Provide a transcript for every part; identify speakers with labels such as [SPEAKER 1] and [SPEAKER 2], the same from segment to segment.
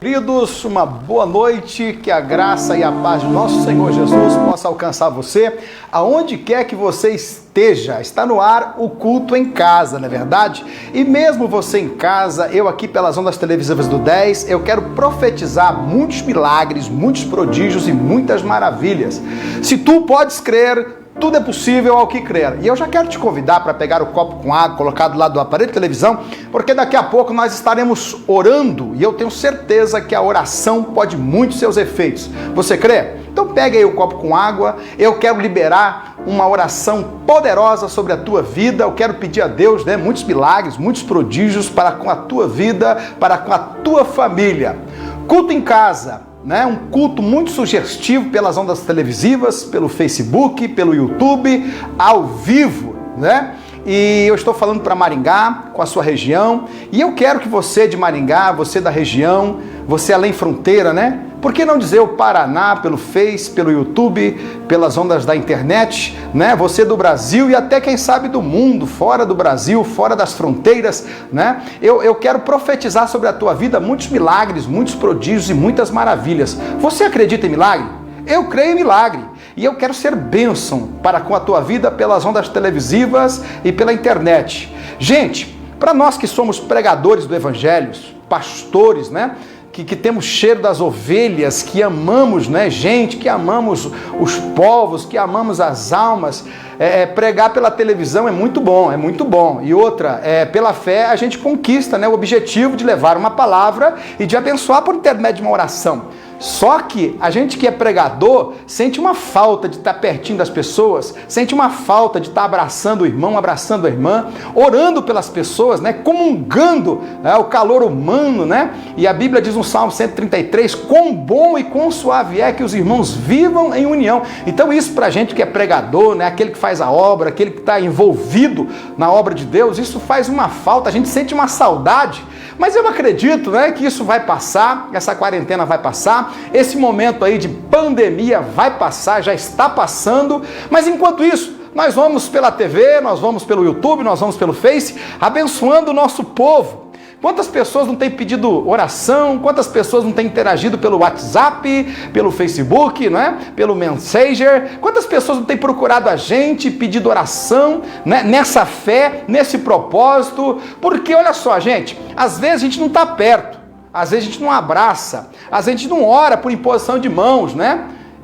[SPEAKER 1] Queridos, uma boa noite, que a graça e a paz do nosso Senhor Jesus possa alcançar você, aonde quer que você esteja. Está no ar o culto em casa, não é verdade? E mesmo você em casa, eu aqui pelas ondas televisivas do 10, eu quero profetizar muitos milagres, muitos prodígios e muitas maravilhas. Se tu podes crer, tudo é possível ao que crer. E eu já quero te convidar para pegar o copo com água, colocar do lado do aparelho de televisão, porque daqui a pouco nós estaremos orando e eu tenho certeza que a oração pode muito seus efeitos. Você crê? Então pega aí o copo com água, eu quero liberar uma oração poderosa sobre a tua vida, eu quero pedir a Deus, muitos milagres, muitos prodígios para com a tua vida, para com a tua família. Culto em casa. Um culto muito sugestivo pelas ondas televisivas, pelo Facebook, pelo YouTube, ao vivo, E eu estou falando para Maringá, com a sua região, e eu quero que você de Maringá, você da região, você além fronteira, Por que não dizer o Paraná, pelo Face, pelo YouTube, pelas ondas da internet, Você do Brasil e até, quem sabe, do mundo, fora do Brasil, fora das fronteiras, Eu quero profetizar sobre a tua vida muitos milagres, muitos prodígios e muitas maravilhas. Você acredita em milagre? Eu creio em milagre. E eu quero ser bênção para com a tua vida pelas ondas televisivas e pela internet. Gente, para nós que somos pregadores do Evangelho, pastores, que temos cheiro das ovelhas, que amamos, gente, que amamos os povos, que amamos as almas, pregar pela televisão é muito bom. E outra, pela fé a gente conquista, o objetivo de levar uma palavra e de abençoar por intermédio de uma oração. Só que a gente que é pregador sente uma falta de estar pertinho das pessoas, sente uma falta de estar abraçando o irmão, abraçando a irmã, orando pelas pessoas, comungando o calor humano, E a Bíblia diz no Salmo 133, quão bom e quão suave é que os irmãos vivam em união. Então isso pra gente que é pregador, aquele que faz a obra, aquele que está envolvido na obra de Deus, isso faz uma falta, a gente sente uma saudade. Mas eu acredito, que isso vai passar, essa quarentena vai passar, esse momento aí de pandemia vai passar, já está passando, mas enquanto isso, nós vamos pela TV, nós vamos pelo YouTube, nós vamos pelo Face, abençoando o nosso povo. Quantas pessoas não têm pedido oração, quantas pessoas não têm interagido pelo WhatsApp, pelo Facebook, pelo Messenger, quantas pessoas não têm procurado a gente, pedido oração, nessa fé, nesse propósito, porque olha só, gente, às vezes a gente não está perto, às vezes a gente não abraça, às vezes a gente não ora por imposição de mãos,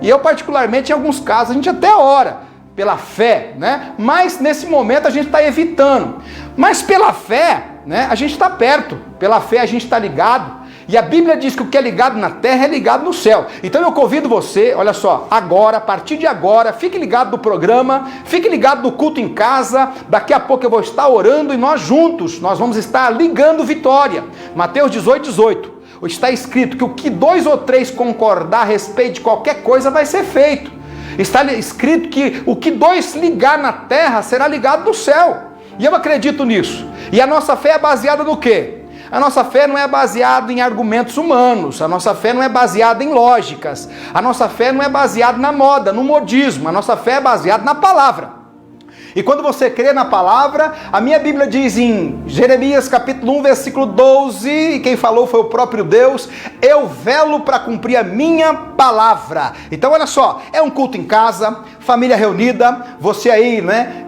[SPEAKER 1] E eu particularmente, em alguns casos, a gente até ora pela fé, Mas nesse momento a gente está evitando, mas pela fé, a gente está perto, pela fé a gente está ligado, e a Bíblia diz que o que é ligado na terra é ligado no céu. Então eu convido você, olha só, agora, a partir de agora, fique ligado no programa, fique ligado no culto em casa, daqui a pouco eu vou estar orando e nós juntos, nós vamos estar ligando vitória. Mateus 18, está escrito que o que 2 ou 3 concordar a respeito de qualquer coisa vai ser feito. Está escrito que o que 2 ligar na terra será ligado no céu. E eu acredito nisso. E a nossa fé é baseada no quê? A nossa fé não é baseada em argumentos humanos, a nossa fé não é baseada em lógicas, a nossa fé não é baseada na moda, no modismo, a nossa fé é baseada na palavra. E quando você crê na palavra, a minha Bíblia diz em Jeremias capítulo 1, versículo 12, e quem falou foi o próprio Deus, eu velo para cumprir a minha palavra. Então olha só, é um culto em casa, família reunida, você aí,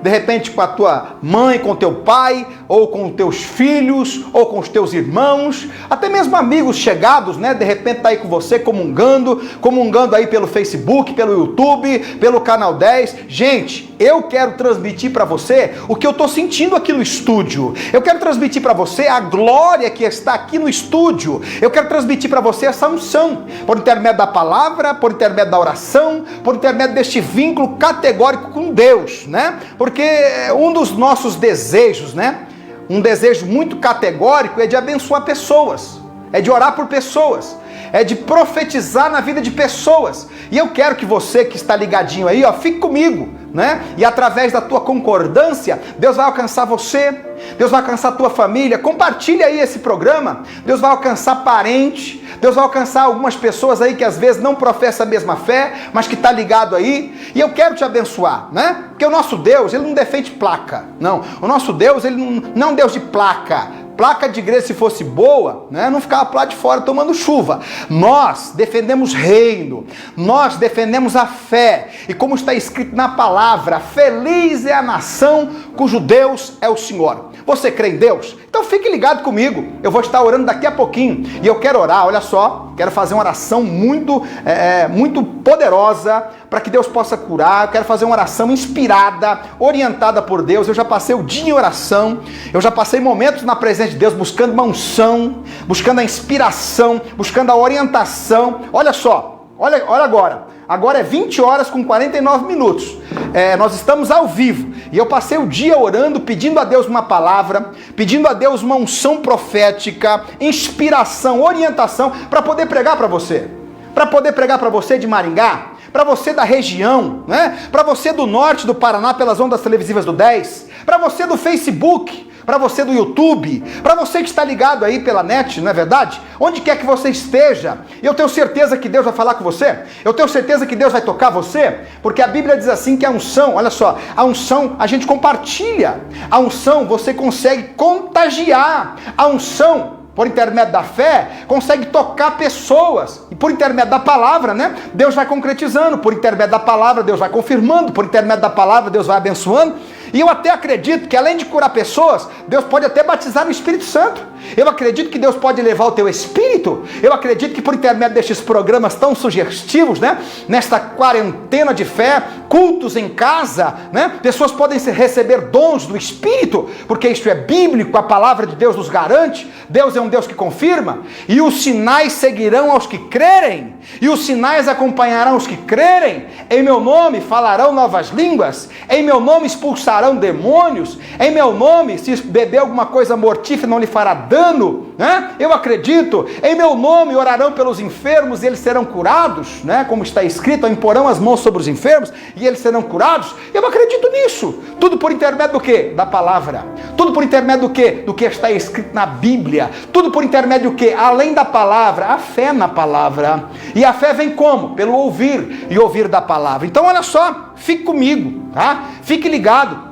[SPEAKER 1] de repente com a tua mãe, com o teu pai, ou com os teus filhos, ou com os teus irmãos, até mesmo amigos chegados, de repente tá aí com você comungando aí pelo Facebook, pelo YouTube, pelo Canal 10. Gente, eu quero transmitir para você o que eu estou sentindo aqui no estúdio. Eu quero transmitir para você a glória que está aqui no estúdio. Eu quero transmitir para você essa unção, por intermédio da palavra, por intermédio da oração, por intermédio deste vínculo categórico com Deus, Porque um dos nossos desejos, um desejo muito categórico é de abençoar pessoas, é de orar por pessoas, é de profetizar na vida de pessoas. E eu quero que você que está ligadinho aí, fique comigo, E através da tua concordância, Deus vai alcançar você, Deus vai alcançar a tua família. Compartilha aí esse programa. Deus vai alcançar parente, Deus vai alcançar algumas pessoas aí que às vezes não professam a mesma fé, mas que está ligado aí. E eu quero te abençoar, Porque o nosso Deus, ele não defende placa, não. O nosso Deus, ele não é um Deus de placa. placa de igreja, se fosse boa, né, não ficava pro lado de fora tomando chuva. Nós defendemos reino, nós defendemos a fé, e como está escrito na palavra, feliz é a nação cujo Deus é o Senhor. Você crê em Deus? Então fique ligado comigo, eu vou estar orando daqui a pouquinho, e eu quero orar, olha só, quero fazer uma oração muito poderosa, para que Deus possa curar. Eu quero fazer uma oração inspirada, orientada por Deus. Eu já passei o dia em oração, eu já passei momentos na presença de Deus, buscando uma unção, buscando a inspiração, buscando a orientação. Olha só, olha agora é 20 horas com 49 minutos, nós estamos ao vivo, e eu passei o dia orando, pedindo a Deus uma palavra, pedindo a Deus uma unção profética, inspiração, orientação, para poder pregar para você de Maringá, para você da região, né? Para você do norte do Paraná pelas ondas televisivas do 10, para você do Facebook, para você do YouTube, para você que está ligado aí pela net, não é verdade? Onde quer que você esteja, eu tenho certeza que Deus vai falar com você, eu tenho certeza que Deus vai tocar você, porque a Bíblia diz assim que a unção, olha só, a unção a gente compartilha, a unção você consegue contagiar, a unção por intermédio da fé, consegue tocar pessoas, e por intermédio da palavra, né, Deus vai concretizando, por intermédio da palavra, Deus vai confirmando, por intermédio da palavra, Deus vai abençoando, e eu até acredito que além de curar pessoas, Deus pode até batizar no Espírito Santo. Eu acredito que Deus pode levar o teu espírito. Eu acredito que por intermédio destes programas tão sugestivos, né, nesta quarentena de fé, cultos em casa, né, pessoas podem receber dons do Espírito, porque isso é bíblico, a palavra de Deus nos garante. Deus é um Deus que confirma, e os sinais seguirão aos que crerem, e os sinais acompanharão os que crerem. Em meu nome falarão novas línguas, em meu nome expulsarão demônios, em meu nome, se beber alguma coisa mortífera não lhe fará dano, né? Eu acredito, em meu nome orarão pelos enfermos e eles serão curados, né? Como está escrito, imporão as mãos sobre os enfermos e eles serão curados. Eu acredito nisso, tudo por intermédio do quê? Da palavra. Tudo por intermédio do quê? Do que está escrito na Bíblia. Tudo por intermédio do quê? Além da palavra, a fé na palavra. E a fé vem como? Pelo ouvir, e ouvir da palavra. Então olha só, fique comigo, tá? Fique ligado.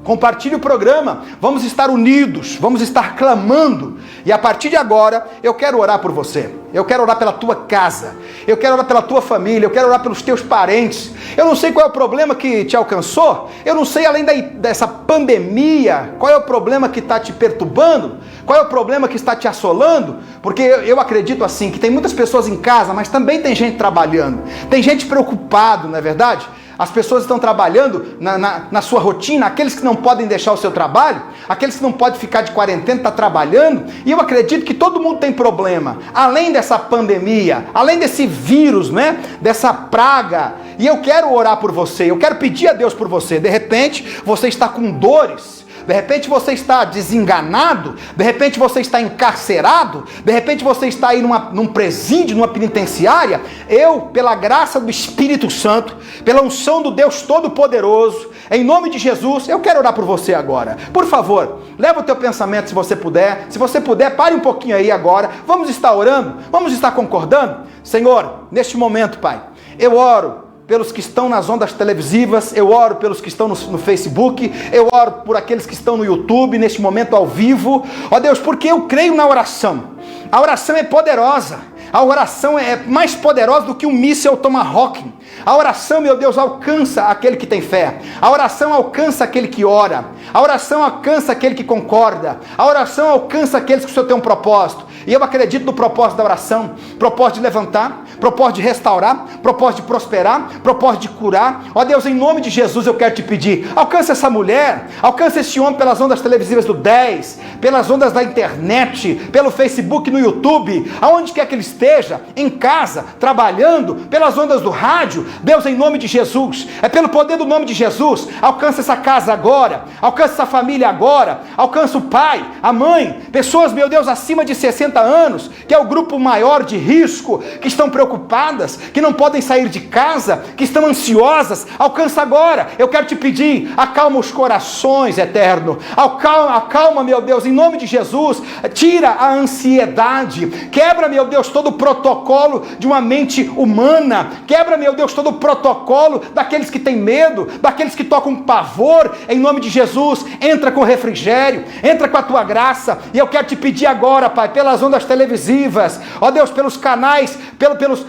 [SPEAKER 1] Compartilhe o programa, vamos estar unidos, vamos estar clamando, e a partir de agora eu quero orar por você, eu quero orar pela tua casa, eu quero orar pela tua família, eu quero orar pelos teus parentes. Eu não sei qual é o problema que te alcançou, eu não sei além dessa pandemia, qual é o problema que está te perturbando, qual é o problema que está te assolando, porque eu acredito assim, que tem muitas pessoas em casa, mas também tem gente trabalhando, tem gente preocupado, não é verdade? As pessoas estão trabalhando na sua rotina, aqueles que não podem deixar o seu trabalho, aqueles que não podem ficar de quarentena, estão trabalhando, e eu acredito que todo mundo tem problema, além dessa pandemia, além desse vírus, né, dessa praga, e eu quero orar por você, eu quero pedir a Deus por você. De repente você está com dores, de repente você está desenganado, de repente você está encarcerado, de repente você está aí num presídio, numa penitenciária. Eu, pela graça do Espírito Santo, pela unção do Deus Todo-Poderoso, em nome de Jesus, eu quero orar por você agora. Por favor, leva o teu pensamento se você puder. Se você puder, pare um pouquinho aí agora. Vamos estar orando? Vamos estar concordando? Senhor, neste momento, Pai, eu oro pelos que estão nas ondas televisivas, eu oro pelos que estão no Facebook, eu oro por aqueles que estão no YouTube, neste momento ao vivo. Ó Deus, porque eu creio na oração. A oração é poderosa. A oração é mais poderosa do que um míssil Tomahawk. A oração, meu Deus, alcança aquele que tem fé. A oração alcança aquele que ora. A oração alcança aquele que concorda. A oração alcança aqueles que o Senhor tem um propósito. E eu acredito no propósito da oração. Propósito de levantar, propósito de restaurar, propósito de prosperar, propósito de curar. Ó Deus, em nome de Jesus eu quero te pedir, alcança essa mulher, alcança esse homem pelas ondas televisivas do 10, pelas ondas da internet, pelo Facebook, no YouTube, aonde quer que ele esteja, em casa, trabalhando, pelas ondas do rádio. Deus, em nome de Jesus, é pelo poder do nome de Jesus, alcança essa casa agora, alcança essa família agora, alcança o pai, a mãe, pessoas, meu Deus, acima de 60 anos, que é o grupo maior de risco, que estão preocupados preocupadas, que não podem sair de casa, que estão ansiosas, alcança agora. Eu quero te pedir, acalma os corações, Eterno. Acalma, meu Deus, em nome de Jesus. Tira a ansiedade. Quebra, meu Deus, todo o protocolo de uma mente humana. Quebra, meu Deus, todo o protocolo daqueles que têm medo, daqueles que tocam pavor. Em nome de Jesus, entra com refrigério, entra com a tua graça. E eu quero te pedir agora, Pai, pelas ondas televisivas, ó Deus, pelos canais,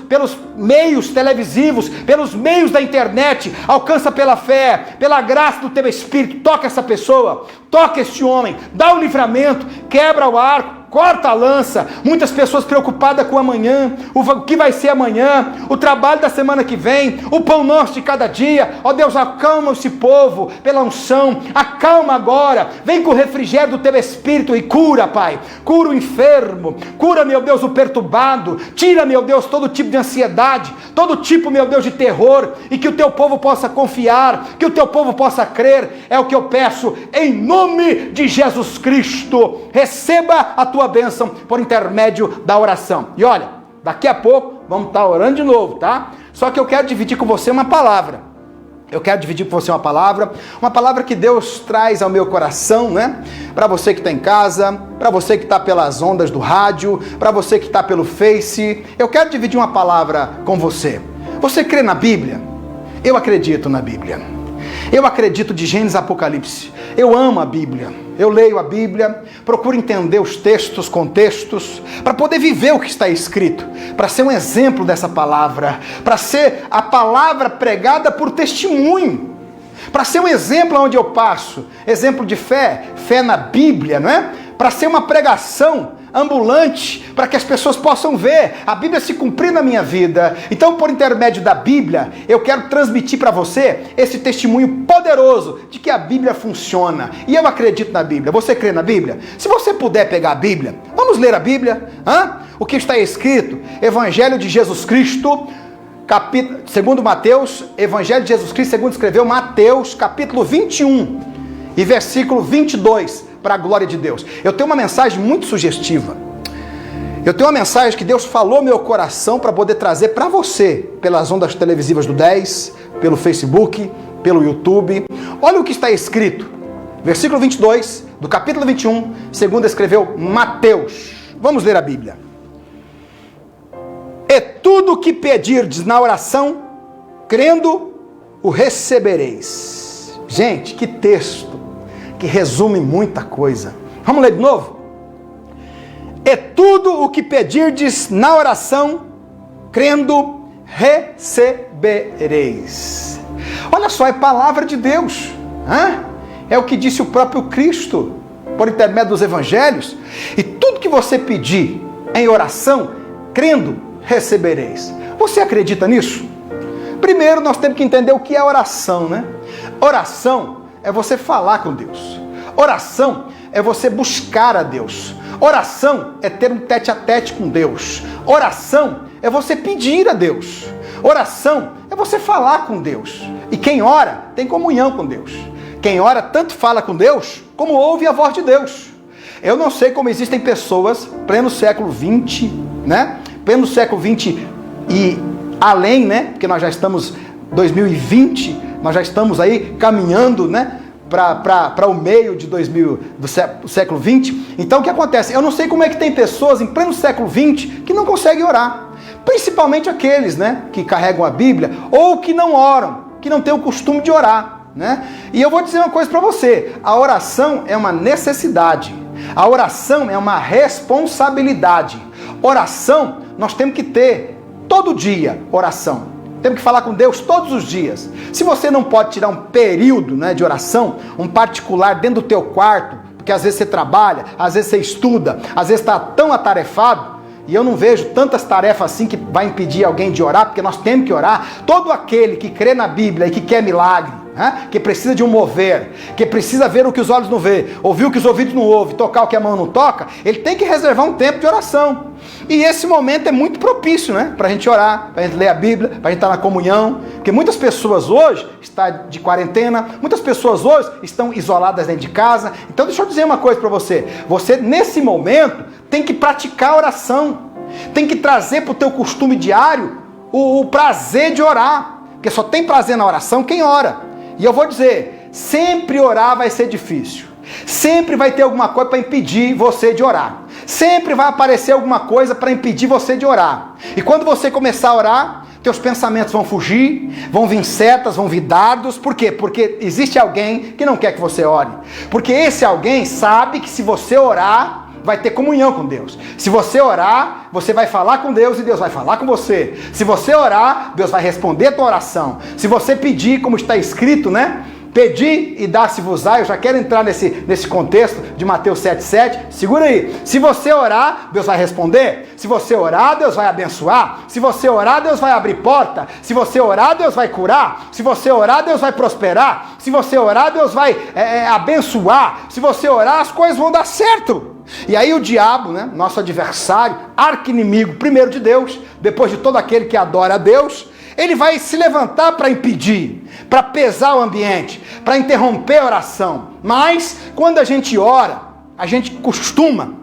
[SPEAKER 1] pelos meios televisivos, pelos meios da internet, alcança pela fé, pela graça do teu Espírito, toca essa pessoa, toca este homem, dá o livramento, quebra o arco, corta a lança. Muitas pessoas preocupadas com amanhã, o que vai ser amanhã, o trabalho da semana que vem, o pão nosso de cada dia. Ó Deus, acalma esse povo pela unção, acalma agora, vem com o refrigério do teu Espírito e cura, Pai, cura o enfermo, cura, meu Deus, o perturbado, tira, meu Deus, todo tipo de ansiedade, todo tipo, meu Deus, de terror, e que o teu povo possa confiar, que o teu povo possa crer. É o que eu peço em nome de Jesus Cristo. Receba a tua bênção por intermédio da oração. E olha, daqui a pouco vamos estar orando de novo, tá? Só que eu quero dividir com você uma palavra. Eu quero dividir com você uma palavra que Deus traz ao meu coração, né? Para você que está em casa, para você que está pelas ondas do rádio, para você que está pelo Face. Eu quero dividir uma palavra com você. Você crê na Bíblia? Eu acredito na Bíblia. Eu acredito de Gênesis a Apocalipse. Eu amo a Bíblia. Eu leio a Bíblia, procuro entender os textos, contextos, para poder viver o que está escrito, para ser um exemplo dessa palavra, para ser a palavra pregada por testemunho, para ser um exemplo onde eu passo, exemplo de fé na Bíblia, não é? Para ser uma pregação ambulante, para que as pessoas possam ver a Bíblia se cumprir na minha vida. Então, por intermédio da Bíblia, eu quero transmitir para você esse testemunho poderoso de que a Bíblia funciona. E eu acredito na Bíblia. Você crê na Bíblia? Se você puder pegar a Bíblia, vamos ler a Bíblia? O que está escrito? Evangelho de Jesus Cristo, segundo Mateus, Evangelho de Jesus Cristo, segundo escreveu Mateus, capítulo 21 e versículo 22, para a glória de Deus. Eu tenho uma mensagem muito sugestiva. Eu tenho uma mensagem que Deus falou no meu coração para poder trazer para você, pelas ondas televisivas do 10, pelo Facebook, pelo YouTube. Olha o que está escrito. Versículo 22, do capítulo 21, segundo escreveu Mateus. Vamos ler a Bíblia. E tudo o que pedirdes na oração, crendo, o recebereis. Gente, que texto que resume muita coisa. Vamos ler de novo? E tudo o que pedirdes na oração, crendo, recebereis. Olha só, é palavra de Deus. É o que disse o próprio Cristo, por intermédio dos evangelhos. E tudo que você pedir em oração, crendo, recebereis. Você acredita nisso? Primeiro, nós temos que entender o que é oração, né? Oração é você falar com Deus. Oração é você buscar a Deus. Oração é ter um tete-a-tete com Deus. Oração é você pedir a Deus. Oração é você falar com Deus. E quem ora tem comunhão com Deus. Quem ora tanto fala com Deus como ouve a voz de Deus. Eu não sei como existem pessoas, pleno século XX, né? Pleno século XX e além, né? Porque nós já estamos em 2020, nós já estamos aí caminhando, né? Para o meio de do século XX. Então o que acontece? Eu não sei como é que tem pessoas em pleno século XX que não conseguem orar. Principalmente aqueles, né, que carregam a Bíblia ou que não oram, que não têm o costume de orar, né? E eu vou dizer uma coisa para você: a oração é uma necessidade, a oração é uma responsabilidade. Oração nós temos que ter todo dia, oração. Temos que falar com Deus todos os dias. Se você não pode tirar um período, né, de oração, um particular dentro do teu quarto, porque às vezes você trabalha, às vezes você estuda, às vezes está tão atarefado, e eu não vejo tantas tarefas assim que vai impedir alguém de orar, porque nós temos que orar. Todo aquele que crê na Bíblia e que quer milagre, né, que precisa de um mover, que precisa ver o que os olhos não vê, ouvir o que os ouvidos não ouvem, tocar o que a mão não toca, ele tem que reservar um tempo de oração. E esse momento é muito propício, né, para a gente orar, para a gente ler a Bíblia, para a gente estar na comunhão, porque muitas pessoas hoje estão de quarentena, muitas pessoas hoje estão isoladas dentro de casa. Então deixa eu dizer uma coisa para você: você nesse momento tem que praticar a oração. tem que trazer para o teu costume diário o prazer de orar, porque só tem prazer na oração quem ora. E eu vou dizer, sempre orar vai ser difícil. Sempre vai ter alguma coisa para impedir você de orar. Sempre vai aparecer alguma coisa para impedir você de orar. E quando você começar a orar, teus pensamentos vão fugir, vão vir setas, vão vir dardos. Por quê? Porque existe alguém que não quer que você ore. Porque esse alguém sabe que se você orar, vai ter comunhão com Deus. Se você orar, você vai falar com Deus e Deus vai falar com você. Se você orar, Deus vai responder a tua oração. Se você pedir, como está escrito, né? Pedi e dar-se-vos-á. Eu já quero entrar nesse contexto de Mateus 7,7. Segura aí. Se você orar, Deus vai responder. Se você orar, Deus vai abençoar. Se você orar, Deus vai abrir porta. Se você orar, Deus vai curar. Se você orar, Deus vai prosperar. Se você orar, Deus vai abençoar. Se você orar, as coisas vão dar certo. E aí o diabo, né, nosso adversário, arqui-inimigo, primeiro de Deus, depois de todo aquele que adora a Deus, ele vai se levantar para impedir, para pesar o ambiente, para interromper a oração. Mas, quando a gente ora, a gente costuma,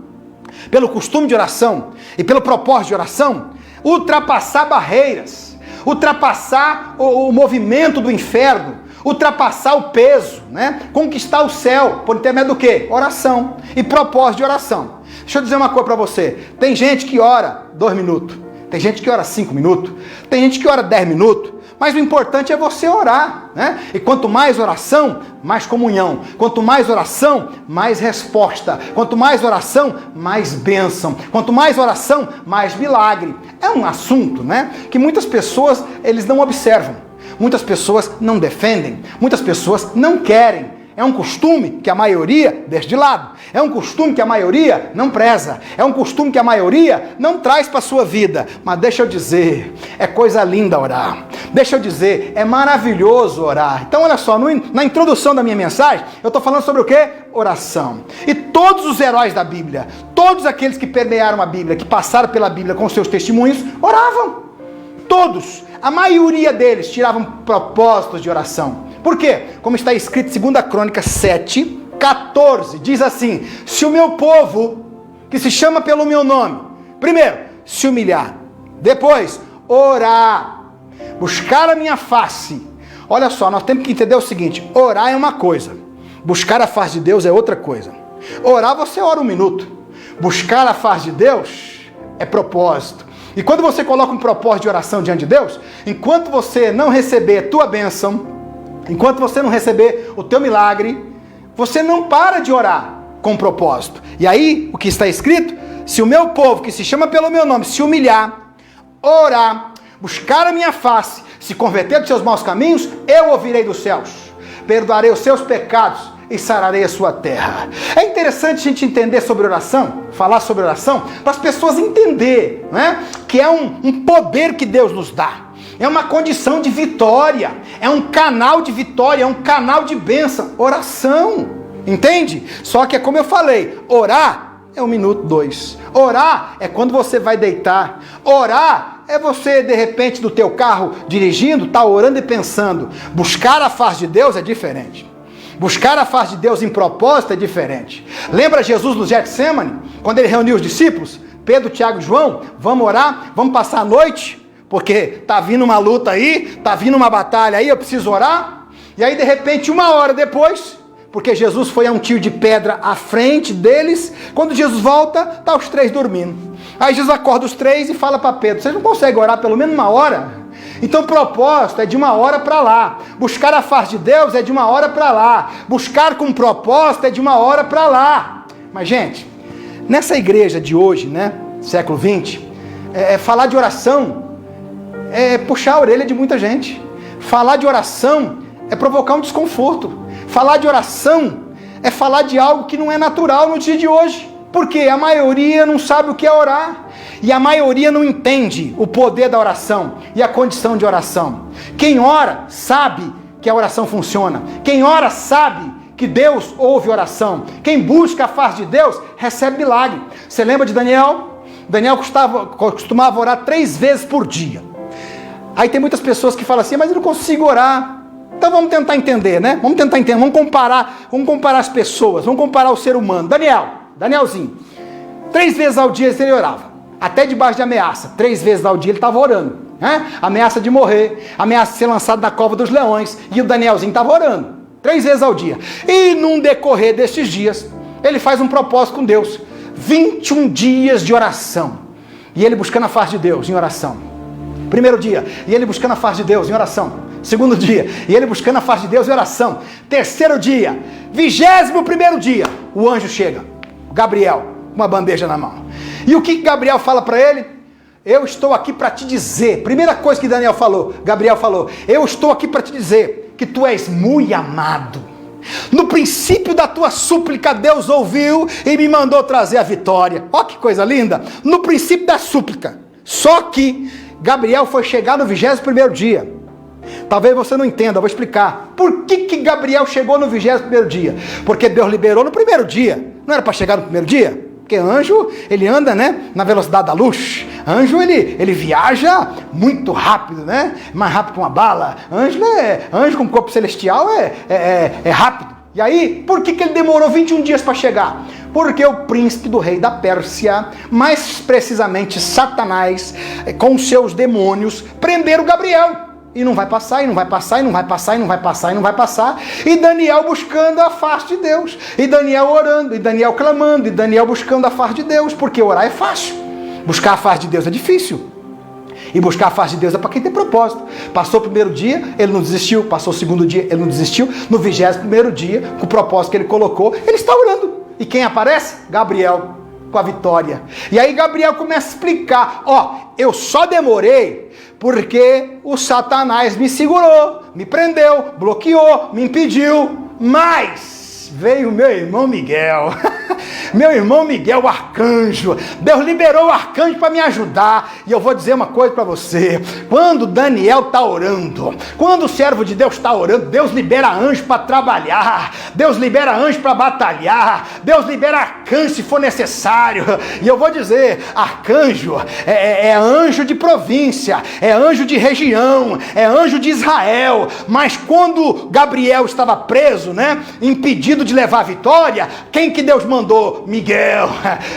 [SPEAKER 1] pelo costume de oração e pelo propósito de oração, ultrapassar barreiras, ultrapassar o movimento do inferno, ultrapassar o peso, né? Conquistar o céu, por intermédio do quê? Oração e propósito de oração. Deixa eu dizer uma coisa para você. Tem gente que ora 2 minutos. Tem gente que ora 5 minutos, tem gente que ora 10 minutos, mas o importante é você orar, né? E quanto mais oração, mais comunhão. Quanto mais oração, mais resposta. Quanto mais oração, mais bênção. Quanto mais oração, mais milagre. É um assunto, né, que muitas pessoas, eles não observam. Muitas pessoas não defendem. Muitas pessoas não querem. É um costume que a maioria deixa de lado. É um costume que a maioria não preza. É um costume que a maioria não traz para a sua vida. Mas deixa eu dizer, é coisa linda orar. Deixa eu dizer, é maravilhoso orar. Então olha só, na introdução da minha mensagem, eu estou falando sobre o quê? Oração. E todos os heróis da Bíblia, todos aqueles que permearam a Bíblia, que passaram pela Bíblia com seus testemunhos, oravam. Todos. A maioria deles tiravam propósitos de oração. Por quê? Como está escrito em 2 Crônicas 7:14, diz assim: se o meu povo, que se chama pelo meu nome, primeiro, se humilhar, depois, orar, buscar a minha face. Olha só, nós temos que entender o seguinte: orar é uma coisa, buscar a face de Deus é outra coisa. Orar, você ora 1 minuto. Buscar a face de Deus é propósito. E quando você coloca um propósito de oração diante de Deus, enquanto você não receber a tua bênção, enquanto você não receber o teu milagre, você não para de orar com propósito. E aí, o que está escrito? Se o meu povo, que se chama pelo meu nome, se humilhar, orar, buscar a minha face, se converter dos seus maus caminhos, eu ouvirei dos céus, perdoarei os seus pecados e sararei a sua terra. É interessante a gente entender sobre oração, falar sobre oração, para as pessoas entenderem, né, que é um poder que Deus nos dá. É uma condição de vitória, é um canal de vitória, é um canal de bênção. Oração, entende? Só que é como eu falei, orar é 1 minuto, 2. Orar é quando você vai deitar. Orar é você, de repente, do teu carro, dirigindo, tá orando e pensando. Buscar a face de Deus é diferente. Buscar a face de Deus em propósito é diferente. Lembra Jesus no Getsêmani, quando ele reuniu os discípulos? Pedro, Tiago e João, vamos orar, vamos passar a noite? Porque tá vindo uma luta aí, tá vindo uma batalha aí, eu preciso orar. E aí, de repente, 1 hora depois, porque Jesus foi a um tiro de pedra à frente deles, quando Jesus volta, tá os 3 dormindo. Aí Jesus acorda os 3 e fala para Pedro: vocês não conseguem orar pelo menos 1 hora? Então o propósito é de 1 hora para lá. Buscar a face de Deus é de 1 hora para lá. Buscar com propósito é de 1 hora para lá. Mas, gente, nessa igreja de hoje, né, século 20, falar de oração é puxar a orelha de muita gente. Falar de oração é provocar um desconforto. Falar de oração é falar de algo que não é natural no dia de hoje. Porque a maioria não sabe o que é orar. E a maioria não entende o poder da oração e a condição de oração. Quem ora sabe que a oração funciona. Quem ora sabe que Deus ouve oração. Quem busca a face de Deus recebe milagre. Você lembra de Daniel? Daniel costumava orar 3 vezes por dia. Aí tem muitas pessoas que falam assim: mas eu não consigo orar. Então vamos tentar entender, né? Vamos tentar entender, vamos comparar as pessoas, vamos comparar o ser humano. Danielzinho, 3 vezes ao dia ele orava. até debaixo de ameaça. 3 vezes ao dia ele estava orando. Né? Ameaça de morrer, ameaça de ser lançado na cova dos leões. E o Danielzinho estava orando. 3 vezes ao dia. E num decorrer destes dias, ele faz um propósito com Deus. 21 dias de oração. E ele buscando a face de Deus em oração. Primeiro dia, e ele buscando a face de Deus em oração. Segundo dia, e ele buscando a face de Deus em oração. Terceiro dia, 21º dia, o anjo chega, Gabriel, com uma bandeja na mão. E o que Gabriel fala para ele? Eu estou aqui para te dizer, primeira coisa que Gabriel falou, eu estou aqui para te dizer que tu és muito amado. No princípio da tua súplica, Deus ouviu e me mandou trazer a vitória. Ó que coisa linda! No princípio da súplica. Só que Gabriel foi chegar no 21º dia. Talvez você não entenda, eu vou explicar. Por que Gabriel chegou no 21º dia? Porque Deus liberou no primeiro dia. Não era para chegar no primeiro dia? Porque anjo, ele anda, né, na velocidade da luz. Anjo, ele viaja muito rápido, né? Mais rápido que uma bala. Anjo com corpo celestial é rápido. E aí, por que ele demorou 21 dias para chegar? Porque o príncipe do rei da Pérsia, mais precisamente Satanás, com seus demônios, prenderam Gabriel. E não vai passar, e não vai passar, e não vai passar, e não vai passar, e não vai passar. E Daniel buscando a face de Deus. E Daniel orando, e Daniel clamando, e Daniel buscando a face de Deus. Porque orar é fácil. Buscar a face de Deus é difícil. E buscar a face de Deus é para quem tem propósito. Passou o primeiro dia, ele não desistiu. Passou o segundo dia, ele não desistiu. No 21º dia, com o propósito que ele colocou, ele está orando. E quem aparece? Gabriel, com a vitória. E aí Gabriel começa a explicar. Eu só demorei porque o Satanás me segurou, me prendeu, bloqueou, me impediu. Mas veio meu irmão Miguel. Meu irmão Miguel, o arcanjo. Deus liberou o arcanjo para me ajudar. E eu vou dizer uma coisa para você. Quando Daniel está orando, quando o servo de Deus está orando, Deus libera anjo para trabalhar. Deus libera anjo para batalhar. Deus libera arcanjo se for necessário. E eu vou dizer, arcanjo é anjo de província, é anjo de região, é anjo de Israel. Mas quando Gabriel estava preso, né, impedido de levar a vitória, quem que Deus mandou? Miguel.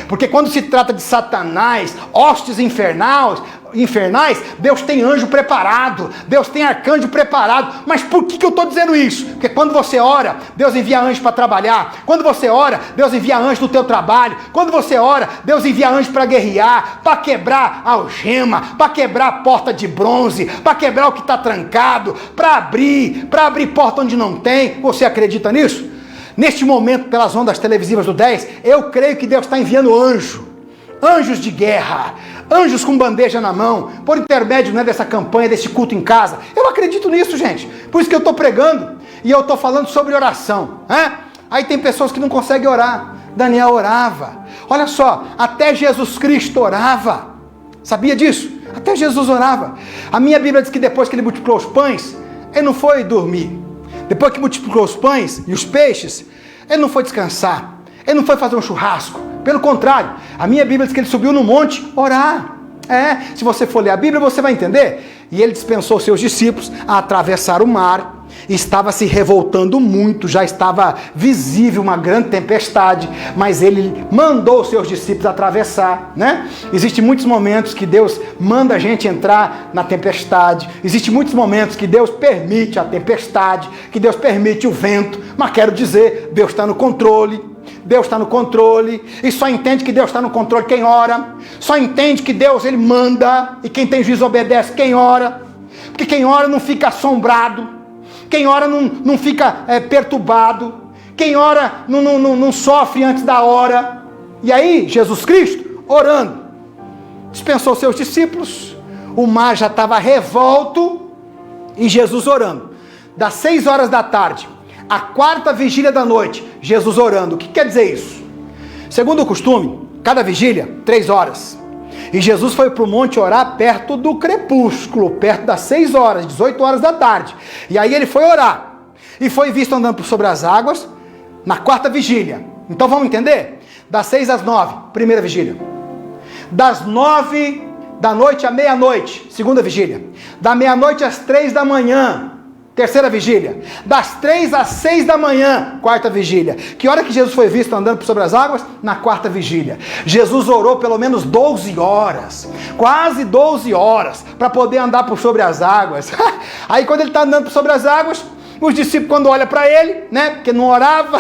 [SPEAKER 1] Porque quando se trata de Satanás, hostes infernais, Deus tem anjo preparado, Deus tem arcanjo preparado. Mas por que eu estou dizendo isso? Porque quando você ora, Deus envia anjo para trabalhar. Quando você ora, Deus envia anjo no teu trabalho. Quando você ora, Deus envia anjo para guerrear, para quebrar a algema, para quebrar a porta de bronze, para quebrar o que está trancado, para abrir porta onde não tem. Você acredita nisso? Neste momento, pelas ondas televisivas do 10, eu creio que Deus está enviando anjos de guerra, anjos com bandeja na mão, por intermédio, né, dessa campanha, desse culto em casa. Eu acredito nisso, gente. Por isso que eu estou pregando e eu estou falando sobre oração. Né? Aí tem pessoas que não conseguem orar. Daniel orava. Olha só, até Jesus Cristo orava. Sabia disso? Até Jesus orava. A minha Bíblia diz que depois que ele multiplicou os pães, ele não foi dormir. Depois que multiplicou os pães e os peixes, ele não foi descansar. Ele não foi fazer um churrasco. Pelo contrário, a minha Bíblia diz que ele subiu no monte orar. Se você for ler a Bíblia, você vai entender. E ele dispensou seus discípulos a atravessar o mar. Estava se revoltando muito, já estava visível uma grande tempestade, mas ele mandou seus discípulos atravessar, né? Existem muitos momentos que Deus manda a gente entrar na tempestade, existem muitos momentos que Deus permite a tempestade, que Deus permite o vento, mas quero dizer, Deus está no controle. Deus está no controle, e só entende que Deus está no controle quem ora, só entende que Deus ele manda, e quem tem juízo obedece quem ora, porque quem ora não fica assombrado, quem ora não fica perturbado, quem ora não sofre antes da hora. E aí, Jesus Cristo, orando, dispensou seus discípulos, o mar já estava revolto, e Jesus orando, das 6 horas da tarde, a 4ª vigília da noite, Jesus orando. O que quer dizer isso? Segundo o costume, cada vigília, 3 horas. E Jesus foi para o monte orar perto do crepúsculo, perto das 6 horas, 18 horas da tarde. E aí ele foi orar. E foi visto andando sobre as águas na 4ª vigília. Então vamos entender? Das 6 às 9, primeira vigília. Das 9 da noite à meia-noite, segunda vigília. Da meia-noite às 3 da manhã, terceira vigília. Das 3 às 6 da manhã, quarta vigília. Que hora que Jesus foi visto andando por sobre as águas? Na quarta vigília. Jesus orou pelo menos 12 horas, quase 12 horas, para poder andar por sobre as águas. Aí quando ele está andando por sobre as águas, os discípulos, quando olham para ele, né, porque não orava,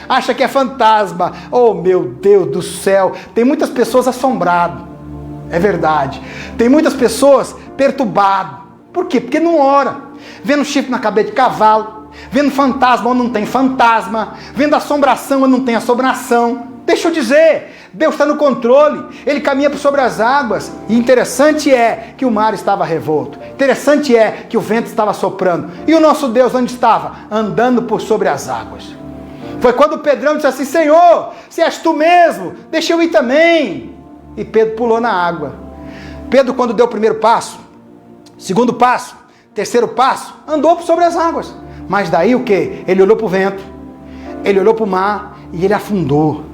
[SPEAKER 1] acha que é fantasma. Oh, meu Deus do céu. Tem muitas pessoas assombradas. É verdade. Tem muitas pessoas perturbadas. Por quê? Porque não ora. Vendo chifre na cabeça de cavalo, vendo fantasma onde não tem fantasma, vendo assombração onde não tem assombração. Deixa eu dizer, Deus está no controle, Ele caminha por sobre as águas. E interessante é que o mar estava revolto. Interessante é que o vento estava soprando. E o nosso Deus onde estava? Andando por sobre as águas. Foi quando Pedrão disse assim: Senhor, se és tu mesmo, deixa eu ir também. E Pedro pulou na água. Pedro, quando deu o primeiro passo, segundo passo, terceiro passo, andou por sobre as águas. Mas daí o quê? Ele olhou para o vento, ele olhou para o mar e ele afundou.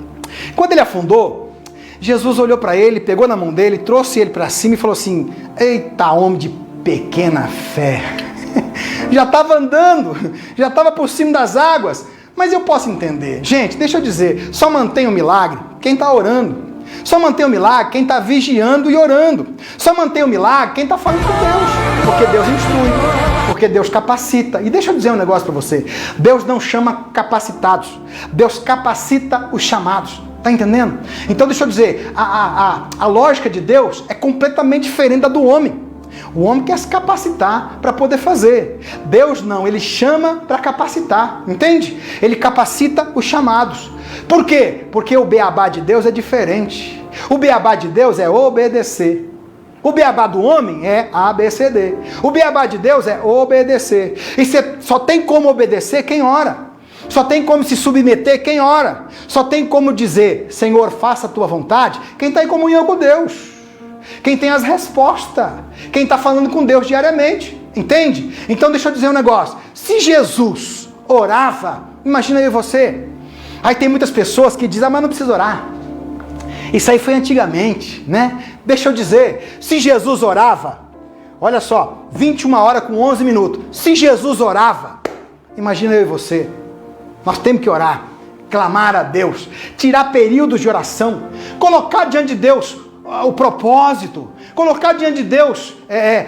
[SPEAKER 1] Quando ele afundou, Jesus olhou para ele, pegou na mão dele, trouxe ele para cima e falou assim: eita, homem de pequena fé. Já estava andando, já estava por cima das águas. Mas eu posso entender. Gente, deixa eu dizer, só mantém o milagre quem está orando. Só mantém o milagre quem está vigiando e orando. Só mantém o milagre quem está falando com Deus. Porque Deus instrui, porque Deus capacita. E deixa eu dizer um negócio para você. Deus não chama capacitados. Deus capacita os chamados. Está entendendo? Então deixa eu dizer, a lógica de Deus é completamente diferente da do homem. O homem quer se capacitar para poder fazer. Deus não, Ele chama para capacitar, entende? Ele capacita os chamados. Por quê? Porque o beabá de Deus é diferente. O beabá de Deus é obedecer. O beabá do homem é ABCD. O beabá de Deus é obedecer. E só tem como obedecer quem ora. Só tem como se submeter quem ora. Só tem como dizer: Senhor, faça a tua vontade, quem está em comunhão com Deus. Quem tem as respostas, quem está falando com Deus diariamente, entende? Então deixa eu dizer um negócio, se Jesus orava, imagina eu e você. Aí tem muitas pessoas que dizem: mas não precisa orar, isso aí foi antigamente, né? Deixa eu dizer, se Jesus orava, olha só, 21 horas com 11 minutos, se Jesus orava, imagina eu e você. Nós temos que orar, clamar a Deus, tirar períodos de oração, colocar diante de Deus o propósito, colocar diante de Deus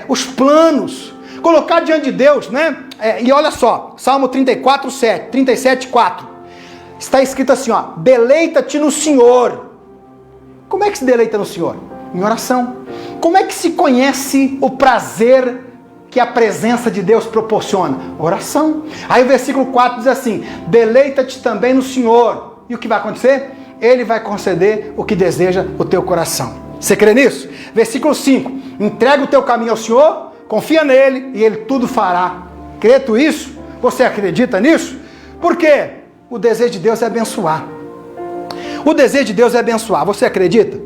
[SPEAKER 1] os planos, colocar diante de Deus, né? E olha só, Salmo 34, 7, 37, 4, está escrito assim, ó: deleita-te no Senhor. Como é que se deleita no Senhor? Em oração. Como é que se conhece o prazer que a presença de Deus proporciona? Oração. Aí o versículo 4 diz assim: deleita-te também no Senhor. E o que vai acontecer? Ele vai conceder o que deseja o teu coração. Você crê nisso? Versículo 5. Entrega o teu caminho ao Senhor, confia nele e Ele tudo fará. Crê tu isso? Você acredita nisso? Por quê? O desejo de Deus é abençoar. O desejo de Deus é abençoar. Você acredita?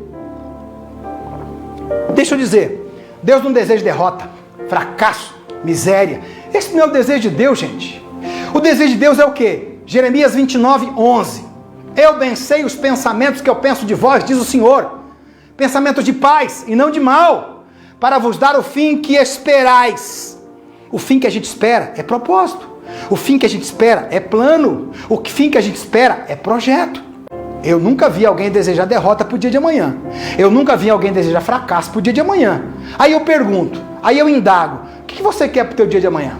[SPEAKER 1] Deixa eu dizer, Deus não deseja derrota, fracasso, miséria. Esse não é o desejo de Deus, gente. O desejo de Deus é o quê? Jeremias 29, 11. Eu bem sei os pensamentos que eu penso de vós, diz o Senhor. Pensamentos de paz e não de mal, para vos dar o fim que esperais. O fim que a gente espera é propósito. O fim que a gente espera é plano. O fim que a gente espera é projeto. Eu nunca vi alguém desejar derrota para o dia de amanhã. Eu nunca vi alguém desejar fracasso para o dia de amanhã. Aí eu pergunto, aí eu indago: o que você quer para o teu dia de amanhã?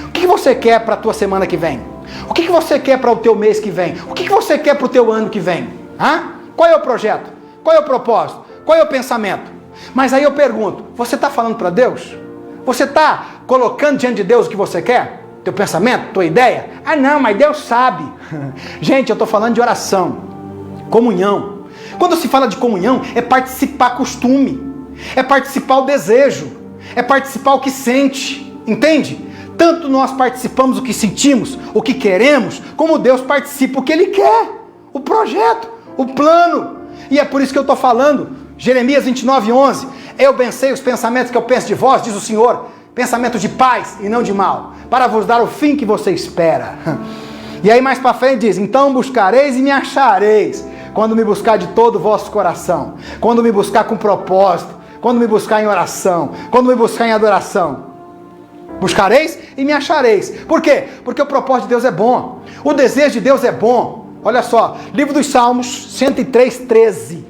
[SPEAKER 1] O que você quer para a tua semana que vem? O que você quer para o teu mês que vem? O que você quer para o teu ano que vem? Qual é o projeto? Qual é o propósito? Qual é o pensamento? Mas aí eu pergunto, você está falando para Deus? Você está colocando diante de Deus o que você quer? Teu pensamento, tua ideia? Ah não, mas Deus sabe. Gente, eu estou falando de oração, comunhão. Quando se fala de comunhão, é participar costume, é participar o desejo, é participar o que sente, entende? Tanto nós participamos o que sentimos, o que queremos, como Deus participa o que Ele quer, o projeto, o plano. E é por isso que eu estou falando, Jeremias 29, 11, eu bem sei os pensamentos que eu penso de vós, diz o Senhor, pensamentos de paz e não de mal, para vos dar o fim que você espera. E aí mais para frente diz: então buscareis e me achareis, quando me buscar de todo o vosso coração, quando me buscar com propósito, quando me buscar em oração, quando me buscar em adoração. Buscareis e me achareis. Por quê? Porque o propósito de Deus é bom. O desejo de Deus é bom. Olha só, livro dos Salmos, 103:13.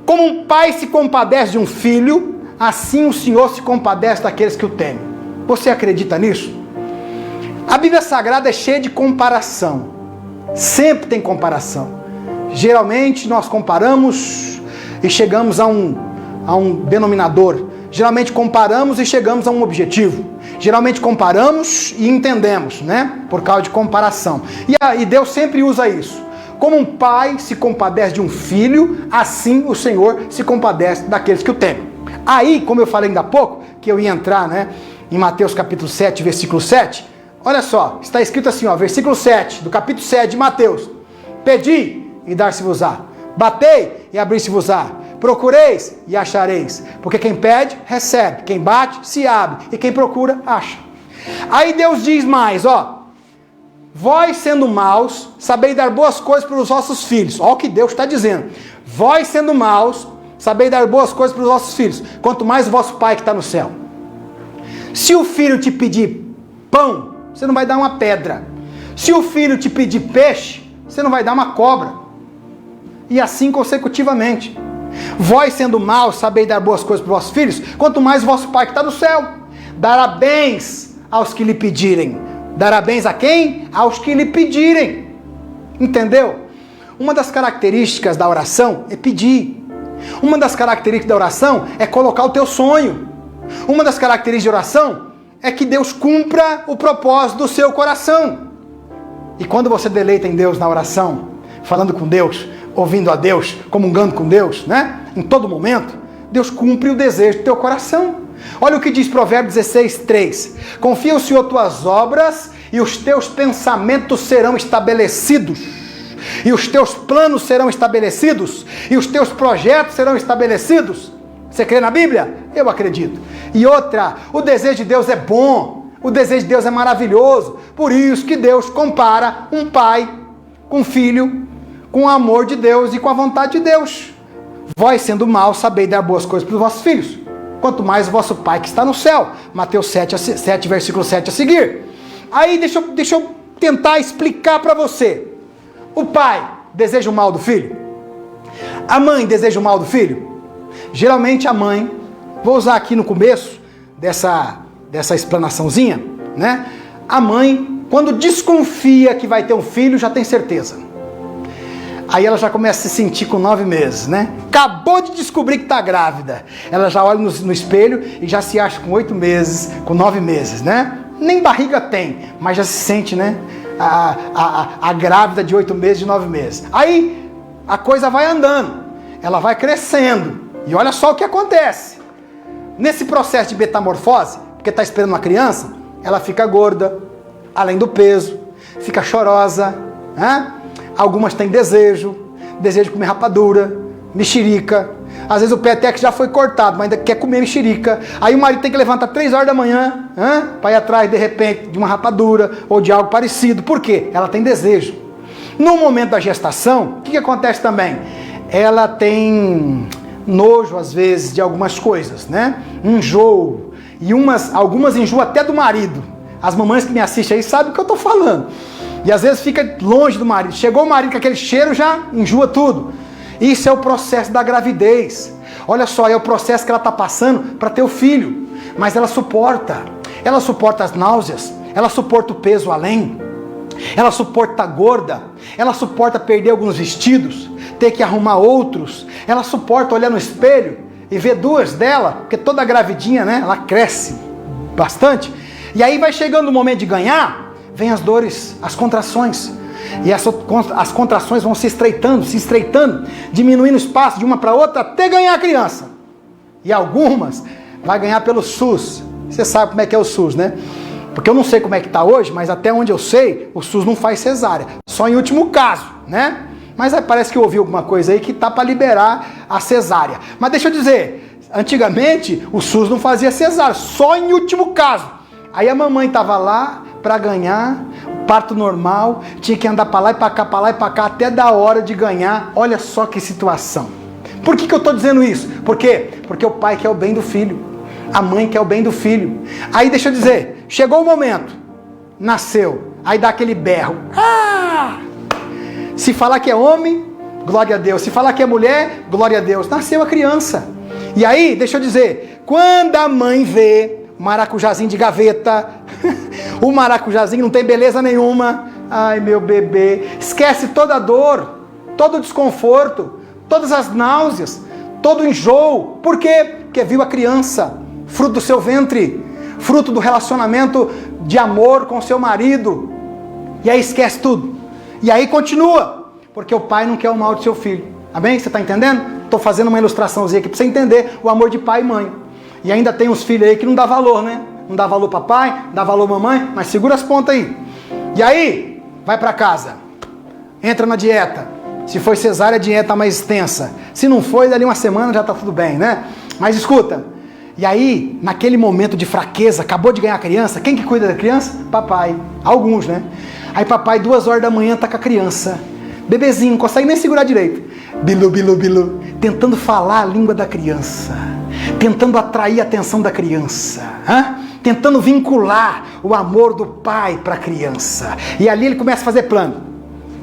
[SPEAKER 1] Como um pai se compadece de um filho, assim o Senhor se compadece daqueles que o temem. Você acredita nisso? A Bíblia Sagrada é cheia de comparação. Sempre tem comparação. Geralmente nós comparamos e chegamos a um denominador. Geralmente comparamos e chegamos a um objetivo. Geralmente comparamos e entendemos, né? Por causa de comparação. E Deus sempre usa isso. Como um pai se compadece de um filho, assim o Senhor se compadece daqueles que o temem. Aí, como eu falei ainda há pouco, que eu ia entrar, né, em Mateus capítulo 7, versículo 7, olha só, está escrito assim, ó, versículo 7, do capítulo 7 de Mateus. Pedi e dar-se-vos-á. Batei e abrir-se-vos-á. Procureis e achareis. Porque quem pede, recebe. Quem bate, se abre. E quem procura, acha. Aí Deus diz mais, ó. Vós sendo maus, sabeis dar boas coisas para os vossos filhos. Olha o que Deus está dizendo. Vós sendo maus, sabeis dar boas coisas para os vossos filhos. Quanto mais o vosso Pai que está no céu. Se o filho te pedir pão, você não vai dar uma pedra. Se o filho te pedir peixe, você não vai dar uma cobra. E assim consecutivamente. Vós sendo maus, sabeis dar boas coisas para os vossos filhos. Quanto mais o vosso Pai que está no céu. Dará bens aos que lhe pedirem. Dará bens a quem? Aos que lhe pedirem. Entendeu? Uma das características da oração é pedir. Uma das características da oração é colocar o teu sonho. Uma das características de oração é que Deus cumpra o propósito do seu coração. E quando você deleita em Deus na oração, falando com Deus, ouvindo a Deus, comungando com Deus, né? Em todo momento, Deus cumpre o desejo do teu coração. Olha o que diz Provérbios 16:3. Confia no Senhor tuas obras e os teus pensamentos serão estabelecidos. E os teus planos serão estabelecidos. E os teus projetos serão estabelecidos. Você crê na Bíblia? Eu acredito. E outra, o desejo de Deus é bom. O desejo de Deus é maravilhoso. Por isso que Deus compara um pai com um filho, com o amor de Deus e com a vontade de Deus. Vós sendo maus, sabeis dar boas coisas para os vossos filhos. Quanto mais o vosso Pai que está no céu. Mateus 7, versículo 7 a seguir. Aí deixa eu tentar explicar para você. O pai deseja o mal do filho? A mãe deseja o mal do filho? Geralmente a mãe, vou usar aqui no começo dessa explanaçãozinha, né? A mãe, quando desconfia que vai ter um filho, já tem certeza. Aí ela já começa a se sentir com 9 meses, né? Acabou de descobrir que está grávida. Ela já olha no espelho e já se acha com 8 meses, com 9 meses, né? Nem barriga tem, mas já se sente, né? A grávida de 8 meses, de 9 meses. Aí a coisa vai andando, ela vai crescendo. E olha só o que acontece. Nesse processo de metamorfose, porque está esperando uma criança, ela fica gorda, além do peso, fica chorosa, né? Algumas têm desejo de comer rapadura, mexerica. Às vezes o pé até que já foi cortado, mas ainda quer comer mexerica. Aí o marido tem que levantar 3 horas da manhã para ir atrás, de repente, de uma rapadura ou de algo parecido. Por quê? Ela tem desejo. No momento da gestação, o que acontece também? Ela tem nojo, às vezes, de algumas coisas, né? Enjoo. E algumas enjoam até do marido. As mamães que me assistem aí sabem o que eu estou falando. E às vezes fica longe do marido. Chegou o marido com aquele cheiro, já enjoa tudo. Isso é o processo da gravidez. Olha só, é o processo que ela está passando para ter o filho. Mas ela suporta. Ela suporta as náuseas. Ela suporta o peso além. Ela suporta estar gorda. Ela suporta perder alguns vestidos. Ter que arrumar outros. Ela suporta olhar no espelho e ver 2 dela. Porque toda gravidinha, né? Ela cresce bastante. E aí vai chegando o momento de ganhar. Vem as dores, as contrações. E as contrações vão se estreitando, diminuindo o espaço de uma para outra até ganhar a criança. E algumas vai ganhar pelo SUS. Você sabe como é que é o SUS, né? Porque eu não sei como é que está hoje, mas até onde eu sei, o SUS não faz cesárea. Só em último caso, né? Mas aí parece que eu ouvi alguma coisa aí que tá para liberar a cesárea. Mas deixa eu dizer, antigamente o SUS não fazia cesárea, só em último caso. Aí a mamãe estava lá para ganhar, parto normal, tinha que andar para lá e para cá, para lá e para cá, até da hora de ganhar. Olha só que situação. Por que eu estou dizendo isso? Por quê? Porque o pai quer o bem do filho. A mãe quer o bem do filho. Aí deixa eu dizer, chegou o momento, nasceu, aí dá aquele berro. Ah! Se falar que é homem, glória a Deus. Se falar que é mulher, glória a Deus. Nasceu a criança. E aí, deixa eu dizer, quando a mãe vê o maracujazinho de gaveta, o maracujazinho não tem beleza nenhuma, ai meu bebê, esquece toda a dor, todo o desconforto, todas as náuseas, todo o enjoo. Por quê? Porque viu a criança, fruto do seu ventre, fruto do relacionamento de amor com seu marido. E aí esquece tudo. E aí continua, porque o pai não quer o mal do seu filho. Amém? Você está entendendo? Estou fazendo uma ilustraçãozinha aqui para você entender o amor de pai e mãe. E ainda tem uns filhos aí que não dá valor, né? Não dá valor para pai, não dá valor mamãe, mas segura as pontas aí. E aí, vai para casa, entra na dieta. Se foi cesárea, a dieta mais extensa. Se não foi, dali uma semana já está tudo bem, né? Mas escuta, e aí, naquele momento de fraqueza, acabou de ganhar a criança, quem que cuida da criança? Papai. Alguns, né? Aí papai, 2 horas da manhã, tá com a criança. Bebezinho, não consegue nem segurar direito. Bilu, bilu, bilu. Tentando falar a língua da criança. Tentando atrair a atenção da criança. Tentando vincular o amor do pai para a criança. E ali ele começa a fazer plano.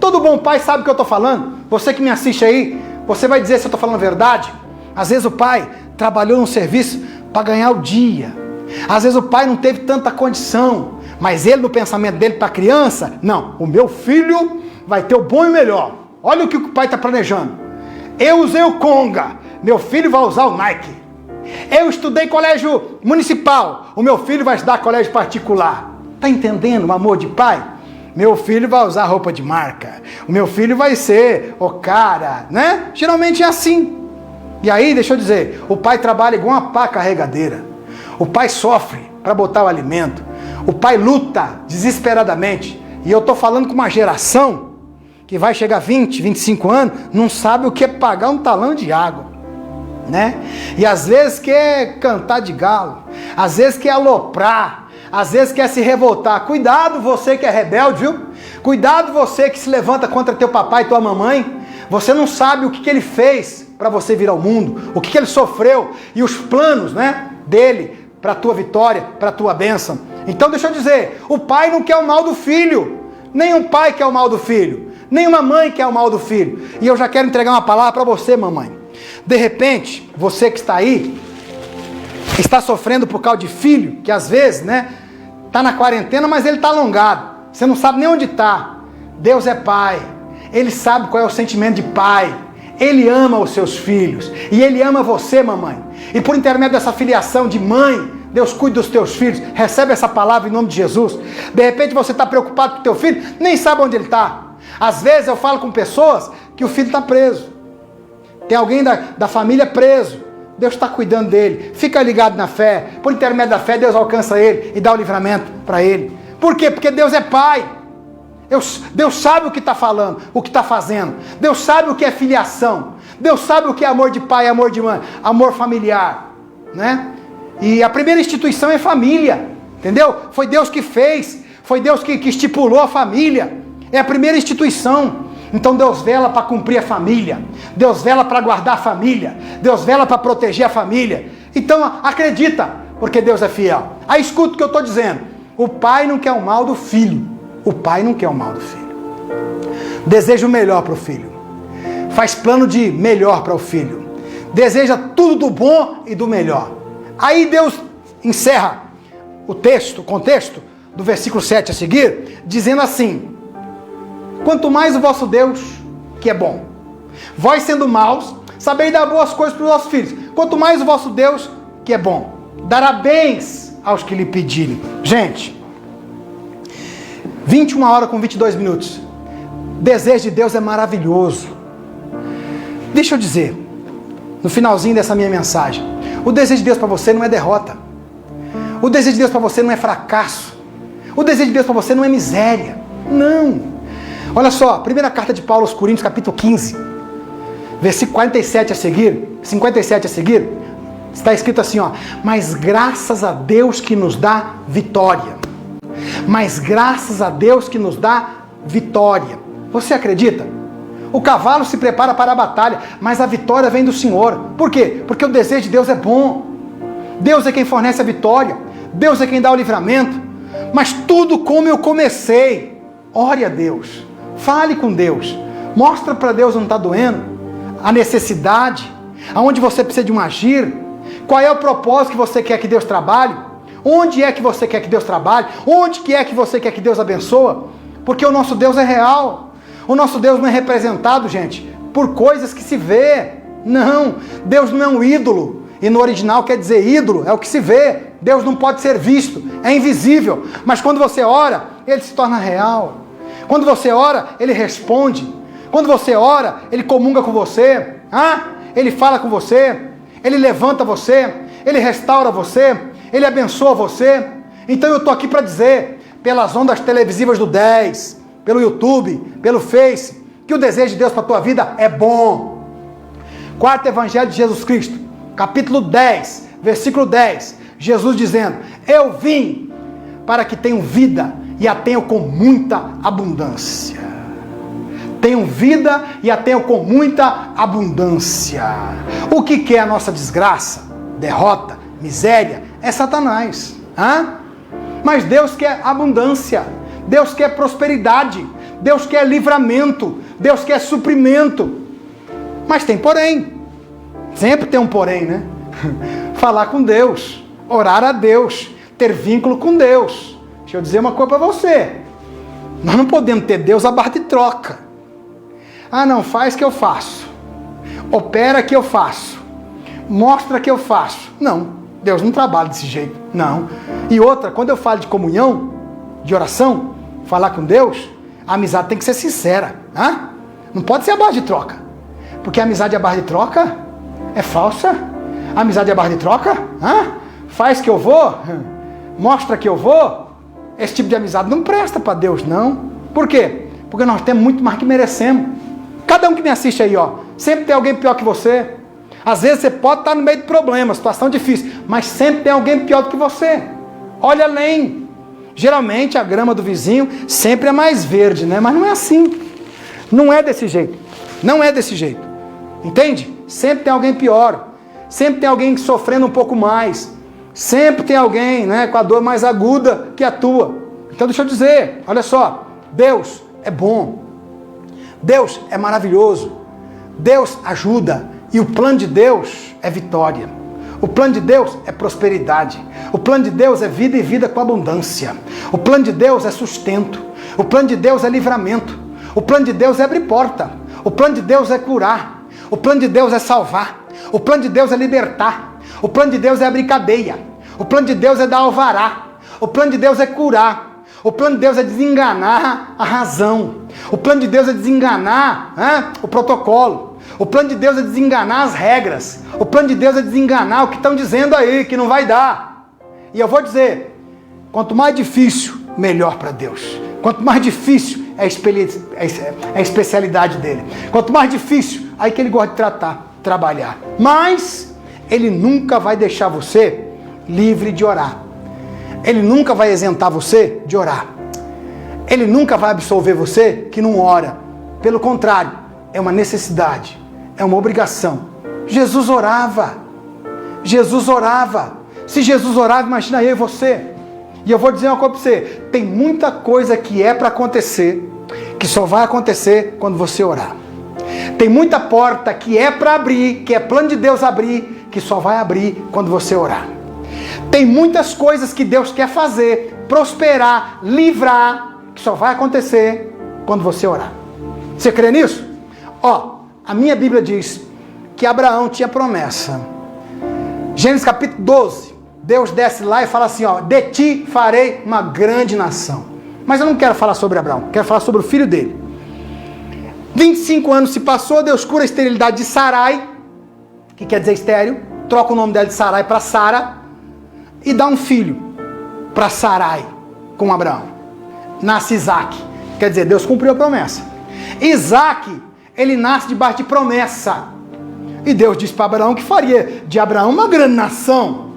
[SPEAKER 1] Todo bom pai sabe o que eu estou falando. Você que me assiste aí, você vai dizer se eu estou falando a verdade. Às vezes o pai trabalhou num serviço para ganhar o dia. Às vezes o pai não teve tanta condição. Mas ele, no pensamento dele para a criança, não, o meu filho vai ter o bom e o melhor. Olha o que o pai está planejando. Eu usei o Conga, meu filho vai usar o Nike. Eu estudei colégio municipal, o meu filho vai estudar colégio particular. Está entendendo o amor de pai? Meu filho vai usar roupa de marca. O meu filho vai ser o cara, né? Geralmente é assim. E aí, deixa eu dizer, o pai trabalha igual uma pá carregadeira. O pai sofre para botar o alimento. O pai luta desesperadamente. E eu estou falando com uma geração que vai chegar a 20, 25 anos, não sabe o que é pagar um talão de água, né? E às vezes quer cantar de galo, às vezes quer aloprar, às vezes quer se revoltar. Cuidado você que é rebelde, viu? Cuidado você que se levanta contra teu papai e tua mamãe. Você não sabe o que ele fez para você vir ao mundo, o que ele sofreu e os planos, né, dele para a tua vitória, para a tua bênção. Então deixa eu dizer, o pai não quer o mal do filho, nenhum pai quer o mal do filho, nenhuma mãe quer o mal do filho. E eu já quero entregar uma palavra para você, mamãe. De repente, você que está aí, está sofrendo por causa de filho, que às vezes, né, está na quarentena, mas ele está alongado, você não sabe nem onde está. Deus é pai, ele sabe qual é o sentimento de pai, ele ama os seus filhos, e ele ama você, mamãe. E por intermédio dessa filiação de mãe, Deus cuida dos teus filhos, recebe essa palavra em nome de Jesus. De repente você está preocupado com o teu filho, nem sabe onde ele está. Às vezes eu falo com pessoas que o filho está preso. Tem alguém da família preso. Deus está cuidando dele. Fica ligado na fé. Por intermédio da fé, Deus alcança ele e dá o livramento para ele. Por quê? Porque Deus é pai. Deus sabe o que está falando, o que está fazendo. Deus sabe o que é filiação. Deus sabe o que é amor de pai, amor de mãe, amor familiar, né? E a primeira instituição é família, entendeu? Foi Deus que fez, foi Deus que estipulou a família. É a primeira instituição. Então Deus vela para cumprir a família. Deus vela para guardar a família. Deus vela para proteger a família. Então acredita, porque Deus é fiel. Aí escuta o que eu estou dizendo. O pai não quer o mal do filho. O pai não quer o mal do filho. Deseja o melhor para o filho. Faz plano de melhor para o filho. Deseja tudo do bom e do melhor. Aí Deus encerra o contexto do versículo 7 a seguir, dizendo assim: quanto mais o vosso Deus, que é bom, vós sendo maus, sabeis dar boas coisas para os vossos filhos. Quanto mais o vosso Deus, que é bom, dará bens aos que lhe pedirem. Gente, 21 horas com 22 minutos. O desejo de Deus é maravilhoso. Deixa eu dizer, no finalzinho dessa minha mensagem, o desejo de Deus para você não é derrota. O desejo de Deus para você não é fracasso. O desejo de Deus para você não é miséria. Não. Olha só, primeira carta de Paulo aos Coríntios, capítulo 15, versículo 47 a seguir, 57 a seguir, está escrito assim, ó: mas graças a Deus que nos dá vitória. Mas graças a Deus que nos dá vitória. Você acredita? O cavalo se prepara para a batalha, mas a vitória vem do Senhor. Por quê? Porque o desejo de Deus é bom. Deus é quem fornece a vitória, Deus é quem dá o livramento, mas tudo como eu comecei. Ore a Deus, fale com Deus, mostra para Deus onde está doendo, a necessidade, aonde você precisa de um agir, qual é o propósito que você quer que Deus trabalhe, onde é que você quer que Deus trabalhe, onde que é que você quer que Deus abençoe, porque o nosso Deus é real, o nosso Deus não é representado, gente, por coisas que se vê, não, Deus não é um ídolo, e no original quer dizer ídolo, é o que se vê, Deus não pode ser visto, é invisível, mas quando você ora, Ele se torna real, quando você ora, Ele responde, quando você ora, Ele comunga com você, Ele fala com você, Ele levanta você, Ele restaura você, Ele abençoa você. Então eu estou aqui para dizer, pelas ondas televisivas do 10, pelo YouTube, pelo Face, que o desejo de Deus para a tua vida é bom. Quarto Evangelho de Jesus Cristo, capítulo 10, versículo 10, Jesus dizendo, eu vim para que tenham vida e a tenham com muita abundância. Tenham vida e a tenham com muita abundância. O que é a nossa desgraça, derrota, miséria? É Satanás. Mas Deus quer abundância, Deus quer prosperidade, Deus quer livramento, Deus quer suprimento. Mas tem porém, sempre tem um porém, né? Falar com Deus, orar a Deus, ter vínculo com Deus. Deixa eu dizer uma coisa para você, nós não podemos ter Deus à barra de troca. Não, faz que eu faço, opera que eu faço, mostra que eu faço. Não, Deus não trabalha desse jeito, não. E outra, quando eu falo de comunhão, de oração, falar com Deus, a amizade tem que ser sincera, não pode ser a barra de troca, porque a amizade à barra de troca é falsa. A amizade à barra de troca, faz que eu vou, mostra que eu vou. Esse tipo de amizade não presta para Deus, não. Por quê? Porque nós temos muito mais que merecemos. Cada um que me assiste aí, sempre tem alguém pior que você. Às vezes você pode estar no meio de problemas, situação difícil, mas sempre tem alguém pior do que você. Olha além. Geralmente a grama do vizinho sempre é mais verde, né? Mas não é assim. Não é desse jeito. Não é desse jeito. Entende? Sempre tem alguém pior. Sempre tem alguém sofrendo um pouco mais. Sempre tem alguém, né, com a dor mais aguda que a tua. Então deixa eu dizer, olha só, Deus é bom. Deus é maravilhoso. Deus ajuda. E o plano de Deus é vitória. O plano de Deus é prosperidade. O plano de Deus é vida e vida com abundância. O plano de Deus é sustento. O plano de Deus é livramento. O plano de Deus é abrir porta. O plano de Deus é curar. O plano de Deus é salvar. O plano de Deus é libertar. O plano de Deus é abrir cadeia. O plano de Deus é dar alvará. O plano de Deus é curar. O plano de Deus é desenganar a razão. O plano de Deus é desenganar o protocolo. O plano de Deus é desenganar as regras. O plano de Deus é desenganar o que estão dizendo aí, que não vai dar. E eu vou dizer, quanto mais difícil, melhor para Deus. Quanto mais difícil, é a especialidade dele. Quanto mais difícil, aí que ele gosta de trabalhar. Mas ele nunca vai deixar você livre de orar. Ele nunca vai isentar você de orar. Ele nunca vai absolver você que não ora. Pelo contrário, é uma necessidade, é uma obrigação. Jesus orava. Jesus orava. Se Jesus orava, imagina eu e você. E eu vou dizer uma coisa para você, tem muita coisa que é para acontecer, que só vai acontecer quando você orar. Tem muita porta que é para abrir, que é plano de Deus abrir, que só vai abrir quando você orar. Tem muitas coisas que Deus quer fazer, prosperar, livrar, que só vai acontecer quando você orar. Você crê nisso? A minha Bíblia diz que Abraão tinha promessa. Gênesis capítulo 12, Deus desce lá e fala assim, de ti farei uma grande nação. Mas eu não quero falar sobre Abraão, quero falar sobre o filho dele. 25 anos se passou, Deus cura a esterilidade de Sarai, que quer dizer estéril, troca o nome dela de Sarai para Sara, e dá um filho para Sarai com Abraão. Nasce Isaac, quer dizer, Deus cumpriu a promessa. Isaac, ele nasce debaixo de promessa. E Deus disse para Abraão que faria de Abraão uma grande nação.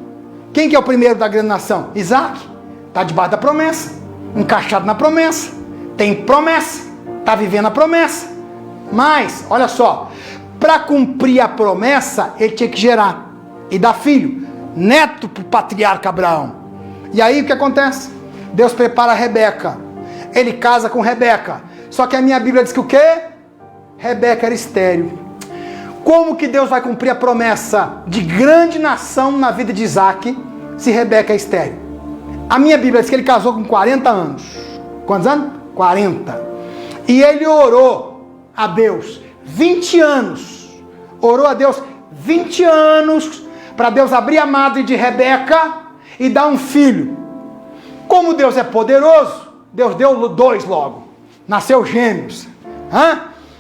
[SPEAKER 1] Quem que é o primeiro da grande nação? Isaac. Está debaixo da promessa, encaixado na promessa, tem promessa, está vivendo a promessa. Mas, olha só, para cumprir a promessa, ele tinha que gerar e dar filho. neto para o patriarca Abraão. E aí o que acontece? Deus prepara Rebeca. Ele casa com Rebeca. Só que a minha Bíblia diz que o quê? Rebeca era estéril. Como que Deus vai cumprir a promessa de grande nação na vida de Isaac se Rebeca é estéril? A minha Bíblia diz que ele casou com 40 anos. Quantos anos? 40. E ele orou a Deus 20 anos. Orou a Deus 20 anos para Deus abrir a madre de Rebeca e dar um filho. Como Deus é poderoso, Deus deu 2 logo. Nasceu gêmeos.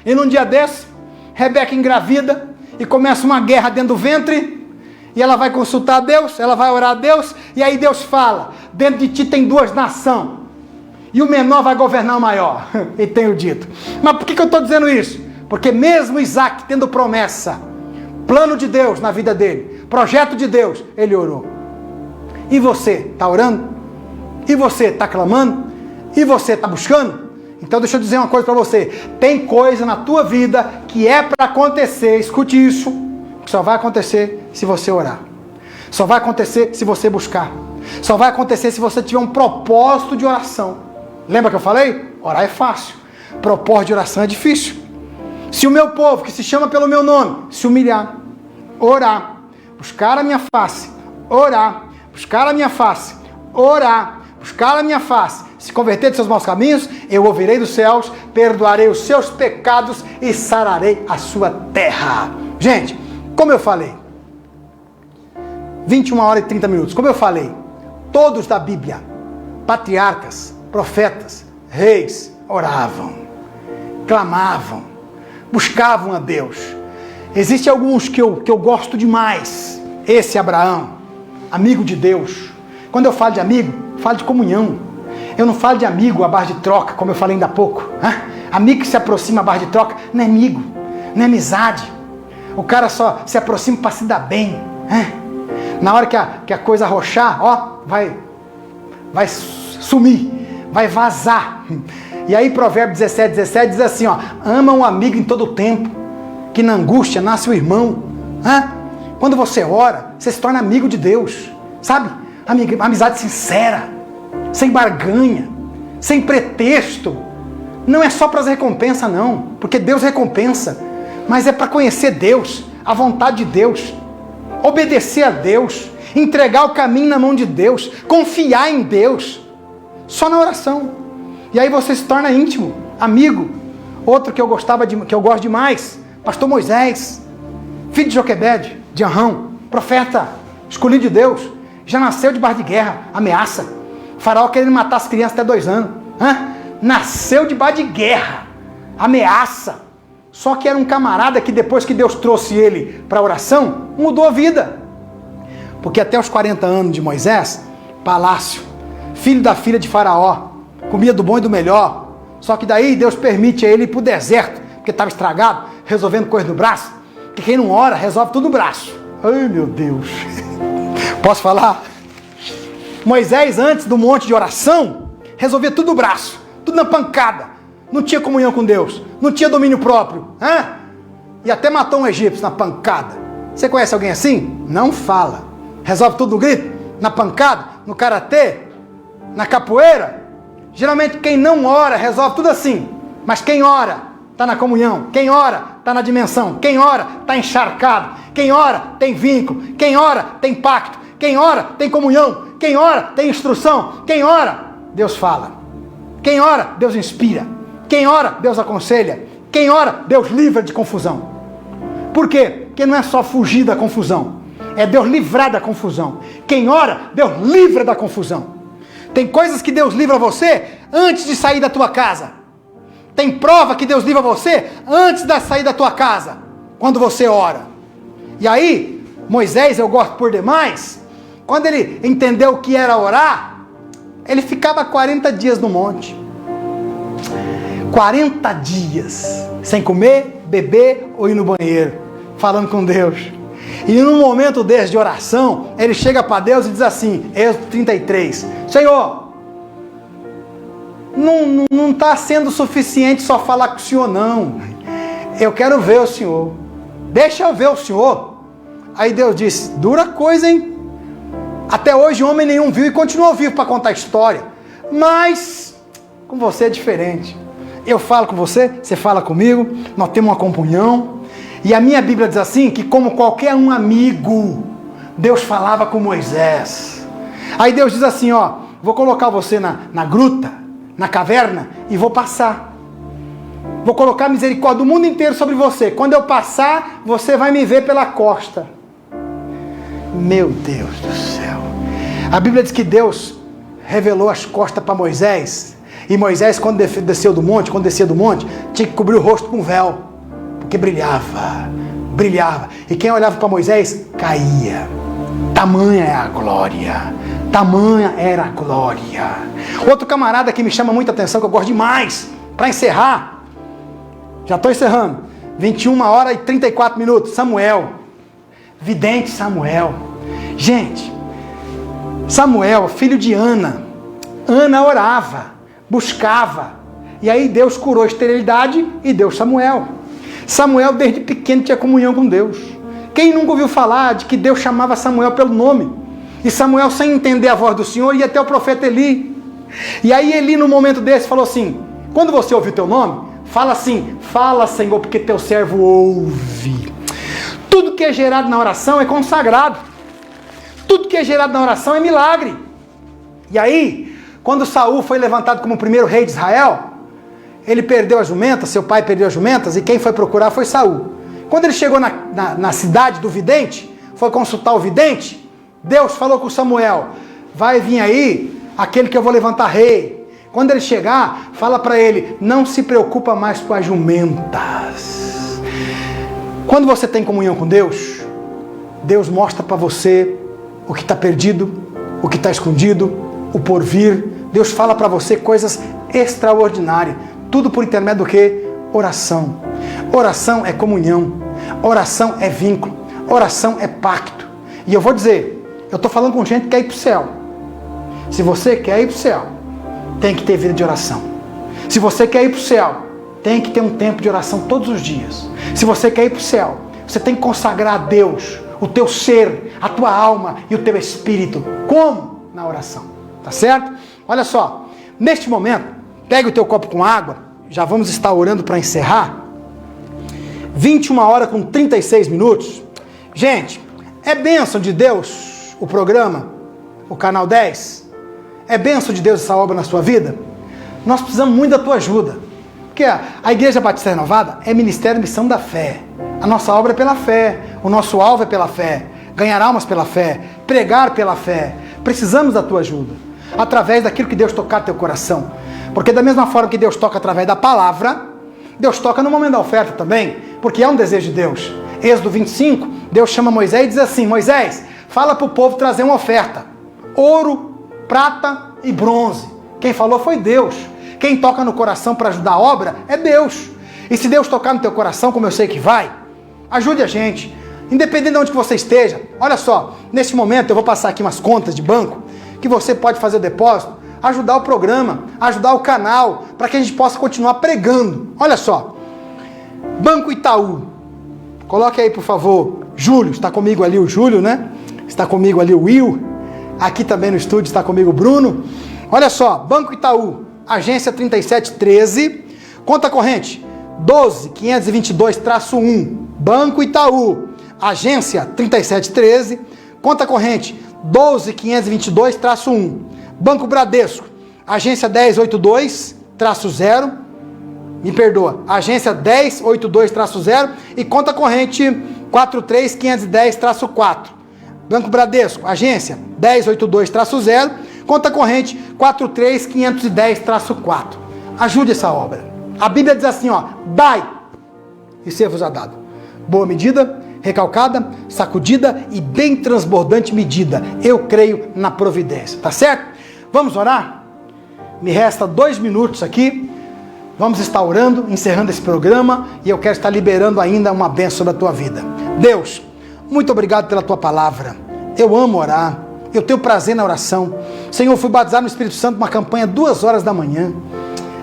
[SPEAKER 1] E num dia desse, Rebeca engravida e começa uma guerra dentro do ventre. E ela vai consultar a Deus, ela vai orar a Deus. E aí Deus fala, dentro de ti tem 2 nações. E o menor vai governar o maior. E tenho dito. Mas por que eu estou dizendo isso? Porque mesmo Isaac tendo promessa, plano de Deus na vida dele, projeto de Deus, ele orou. E você está orando? E você está clamando? E você está buscando? Então deixa eu dizer uma coisa para você. Tem coisa na tua vida que é para acontecer, escute isso, que só vai acontecer se você orar. Só vai acontecer se você buscar. Só vai acontecer se você tiver um propósito de oração. Lembra que eu falei? Orar é fácil. Propósito de oração é difícil. Se o meu povo, que se chama pelo meu nome, se humilhar, orar, buscar a minha face, orar, buscar a minha face, orar, buscar a minha face, se converter de seus maus caminhos, eu ouvirei dos céus, perdoarei os seus pecados e sararei a sua terra. Gente, como eu falei, 21 horas e 30 minutos, como eu falei, todos da Bíblia, patriarcas, profetas, reis, oravam, clamavam, buscavam a Deus. Existem alguns que eu gosto demais. Esse Abraão, amigo de Deus. Quando eu falo de amigo, falo de comunhão. Eu não falo de amigo à base de troca, como eu falei ainda há pouco. Amigo que se aproxima à base de troca não é amigo, não é amizade. O cara só se aproxima para se dar bem. Na hora que a coisa arrochar, vai sumir, vai vazar. E aí Provérbios 17 diz assim, ama um amigo em todo o tempo, que na angústia nasce o irmão. Quando você ora, você se torna amigo de Deus, sabe? Amizade sincera, sem barganha, sem pretexto. Não é só para as recompensas não, porque Deus recompensa, mas é para conhecer Deus, a vontade de Deus, obedecer a Deus, entregar o caminho na mão de Deus, confiar em Deus, só na oração. E aí você se torna íntimo, amigo. Outro que eu gosto demais, pastor Moisés, filho de Joquebede, de Arão, profeta, escolhido de Deus, já nasceu debaixo de guerra, ameaça. O faraó querendo matar as crianças até 2 anos. Nasceu debaixo de guerra, ameaça. Só que era um camarada que depois que Deus trouxe ele para a oração, mudou a vida. Porque até os 40 anos de Moisés, palácio, filho da filha de Faraó, comia do bom e do melhor. Só que daí Deus permite a ele ir para o deserto, porque estava estragado, resolvendo coisa no braço. Porque quem não ora, resolve tudo no braço. Ai, meu Deus. Posso falar? Moisés, antes do monte de oração, resolvia tudo no braço, tudo na pancada. Não tinha comunhão com Deus, não tinha domínio próprio. E até matou um egípcio na pancada. Você conhece alguém assim? Não fala. Resolve tudo no grito, na pancada, no karatê, na capoeira. Geralmente quem não ora resolve tudo assim. Mas quem ora está na comunhão. Quem ora está na dimensão. Quem ora está encharcado. Quem ora tem vínculo. Quem ora tem pacto. Quem ora tem comunhão. Quem ora tem instrução. Quem ora, Deus fala. Quem ora, Deus inspira. Quem ora, Deus aconselha. Quem ora, Deus livra de confusão. Por quê? Porque não é só fugir da confusão. É Deus livrar da confusão. Quem ora, Deus livra da confusão. Tem coisas que Deus livra você antes de sair da tua casa. Tem prova que Deus livra você antes de sair da tua casa, quando você ora. E aí, Moisés, eu gosto por demais, quando ele entendeu o que era orar, ele ficava 40 dias no monte. 40 dias, sem comer, beber ou ir no banheiro, falando com Deus. E num momento desse de oração, ele chega para Deus e diz assim, Êxodo 33, Senhor, não está sendo suficiente só falar com o Senhor não, eu quero ver o Senhor, deixa eu ver o Senhor. Aí Deus disse, dura coisa hein, Até hoje homem nenhum viu e continua vivo para contar a história. Mas com você é diferente. Eu falo com você, você fala comigo, nós temos uma comunhão. E a minha Bíblia diz assim, que como qualquer um amigo, Deus falava com Moisés. Aí Deus diz assim, ó, vou colocar você na gruta, na caverna, e vou passar. Vou colocar a misericórdia do mundo inteiro sobre você. Quando eu passar, você vai me ver pela costa. Meu Deus do céu. A Bíblia diz que Deus revelou as costas para Moisés. E Moisés, quando descia do monte, tinha que cobrir o rosto com um véu. Porque brilhava. E quem olhava para Moisés, caía. Tamanha é a glória. Tamanha era a glória. Outro camarada que me chama muita atenção, que eu gosto demais, para encerrar, já estou encerrando, 21h34, Samuel, vidente Samuel. Gente, Samuel, filho de Ana orava, buscava, e aí Deus curou a esterilidade e deu Samuel. Samuel desde pequeno tinha comunhão com Deus. Quem nunca ouviu falar de que Deus chamava Samuel pelo nome? E Samuel, sem entender a voz do Senhor, ia até o profeta Eli. E aí Eli, no momento desse, falou assim, quando você ouvir teu nome, fala assim, fala, Senhor, porque teu servo ouve. Tudo que é gerado na oração é consagrado. Tudo que é gerado na oração é milagre. E aí, quando Saul foi levantado como o primeiro rei de Israel, ele perdeu as jumentas, seu pai perdeu as jumentas, e quem foi procurar foi Saul. Quando ele chegou na cidade do vidente, foi consultar o vidente, Deus falou com Samuel, vai vir aí aquele que eu vou levantar rei. Quando ele chegar, fala para ele, não se preocupa mais com as jumentas. Quando você tem comunhão com Deus, Deus mostra para você o que está perdido, o que está escondido, o porvir. Deus fala para você coisas extraordinárias. Tudo por intermédio do quê? Oração. Oração é comunhão. Oração é vínculo. Oração é pacto. E eu vou dizer, eu estou falando com gente que quer ir para o céu. Se você quer ir para o céu, tem que ter vida de oração. Se você quer ir para o céu, tem que ter um tempo de oração todos os dias. Se você quer ir para o céu, você tem que consagrar a Deus o teu ser, a tua alma e o teu espírito. Como? Na oração. Tá certo? Olha só, neste momento, pega o teu copo com água, já vamos estar orando para encerrar. 21h36. Gente, é bênção de Deus o programa, o canal 10? É bênção de Deus essa obra na sua vida? Nós precisamos muito da tua ajuda. Porque a Igreja Batista Renovada é Ministério e Missão da Fé. A nossa obra é pela fé. O nosso alvo é pela fé. Ganhar almas pela fé. Pregar pela fé. Precisamos da tua ajuda. Através daquilo que Deus tocar no teu coração. Porque da mesma forma que Deus toca através da palavra, Deus toca no momento da oferta também. Porque é um desejo de Deus. Êxodo 25, Deus chama Moisés e diz assim, Moisés, fala para o povo trazer uma oferta. Ouro, prata e bronze. Quem falou foi Deus. Quem toca no coração para ajudar a obra é Deus. E se Deus tocar no teu coração, como eu sei que vai, ajude a gente. Independente de onde que você esteja. Olha só, nesse momento eu vou passar aqui umas contas de banco que você pode fazer o depósito, ajudar o programa, ajudar o canal, para que a gente possa continuar pregando. Olha só, Banco Itaú. Coloque aí, por favor, Júlio. Está comigo ali o Júlio, né? Está comigo ali o Will. Aqui também no estúdio está comigo o Bruno. Olha só, Banco Itaú, agência 3713, conta corrente 12.522-1. Banco Itaú, agência 3713, conta corrente 12.522-1. Banco Bradesco, agência 1082-0, me perdoa, agência 1082-0 e conta corrente 43510-4. Banco Bradesco, agência 1082-0, conta corrente 43510-4. Ajude essa obra. A Bíblia diz assim, ó, dai e ser-vos-á dado. Boa medida, recalcada, sacudida e bem transbordante medida. Eu creio na providência, tá certo? Vamos orar? Me resta 2 minutos aqui. Vamos estar orando, encerrando esse programa e eu quero estar liberando ainda uma bênção sobre a tua vida. Deus, muito obrigado pela tua palavra. Eu amo orar. Eu tenho prazer na oração. Senhor, fui batizado no Espírito Santo numa campanha 2 horas da manhã.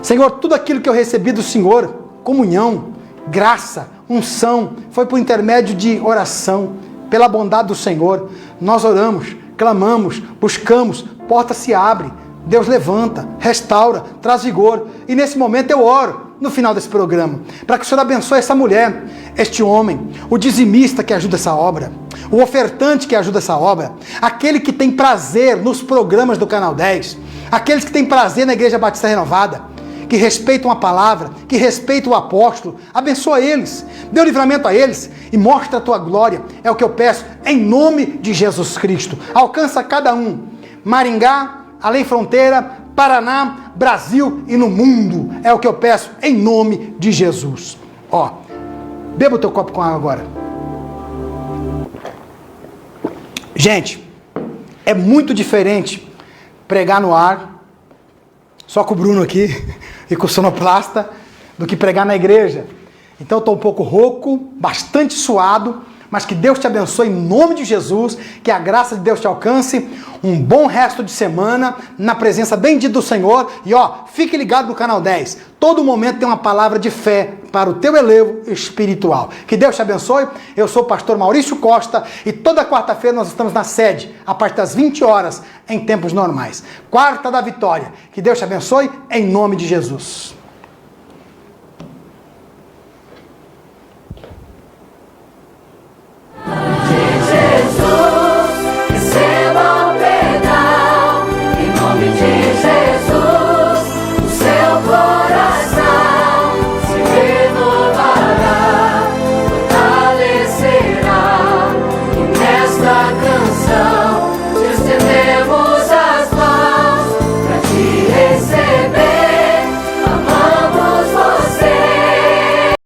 [SPEAKER 1] Senhor, tudo aquilo que eu recebi do Senhor, comunhão, graça, unção, foi por intermédio de oração, pela bondade do Senhor. Nós oramos, clamamos, buscamos, porta se abre, Deus levanta, restaura, traz vigor. E nesse momento eu oro, no final desse programa, para que o Senhor abençoe essa mulher, este homem, o dizimista que ajuda essa obra, o ofertante que ajuda essa obra, aquele que tem prazer nos programas do Canal 10, aqueles que têm prazer na Igreja Batista Renovada, que respeitam a palavra, que respeitam o apóstolo. Abençoa eles, dê o livramento a eles e mostra a tua glória. É o que eu peço em nome de Jesus Cristo. Alcança cada um. Maringá, além fronteira, Paraná, Brasil e no mundo. É o que eu peço em nome de Jesus. Ó, beba o teu copo com água agora. Gente, é muito diferente pregar no ar, só com o Bruno aqui e com o sonoplasta, do que pregar na igreja. Então eu estou um pouco rouco, bastante suado, mas que Deus te abençoe em nome de Jesus, que a graça de Deus te alcance, um bom resto de semana, na presença bendita do Senhor, e ó, fique ligado no Canal 10, todo momento tem uma palavra de fé para o teu elevo espiritual. Que Deus te abençoe, eu sou o pastor Maurício Costa, e toda quarta-feira nós estamos na sede, a partir das 20 horas, em tempos normais. Quarta da Vitória, que Deus te abençoe, em nome de Jesus.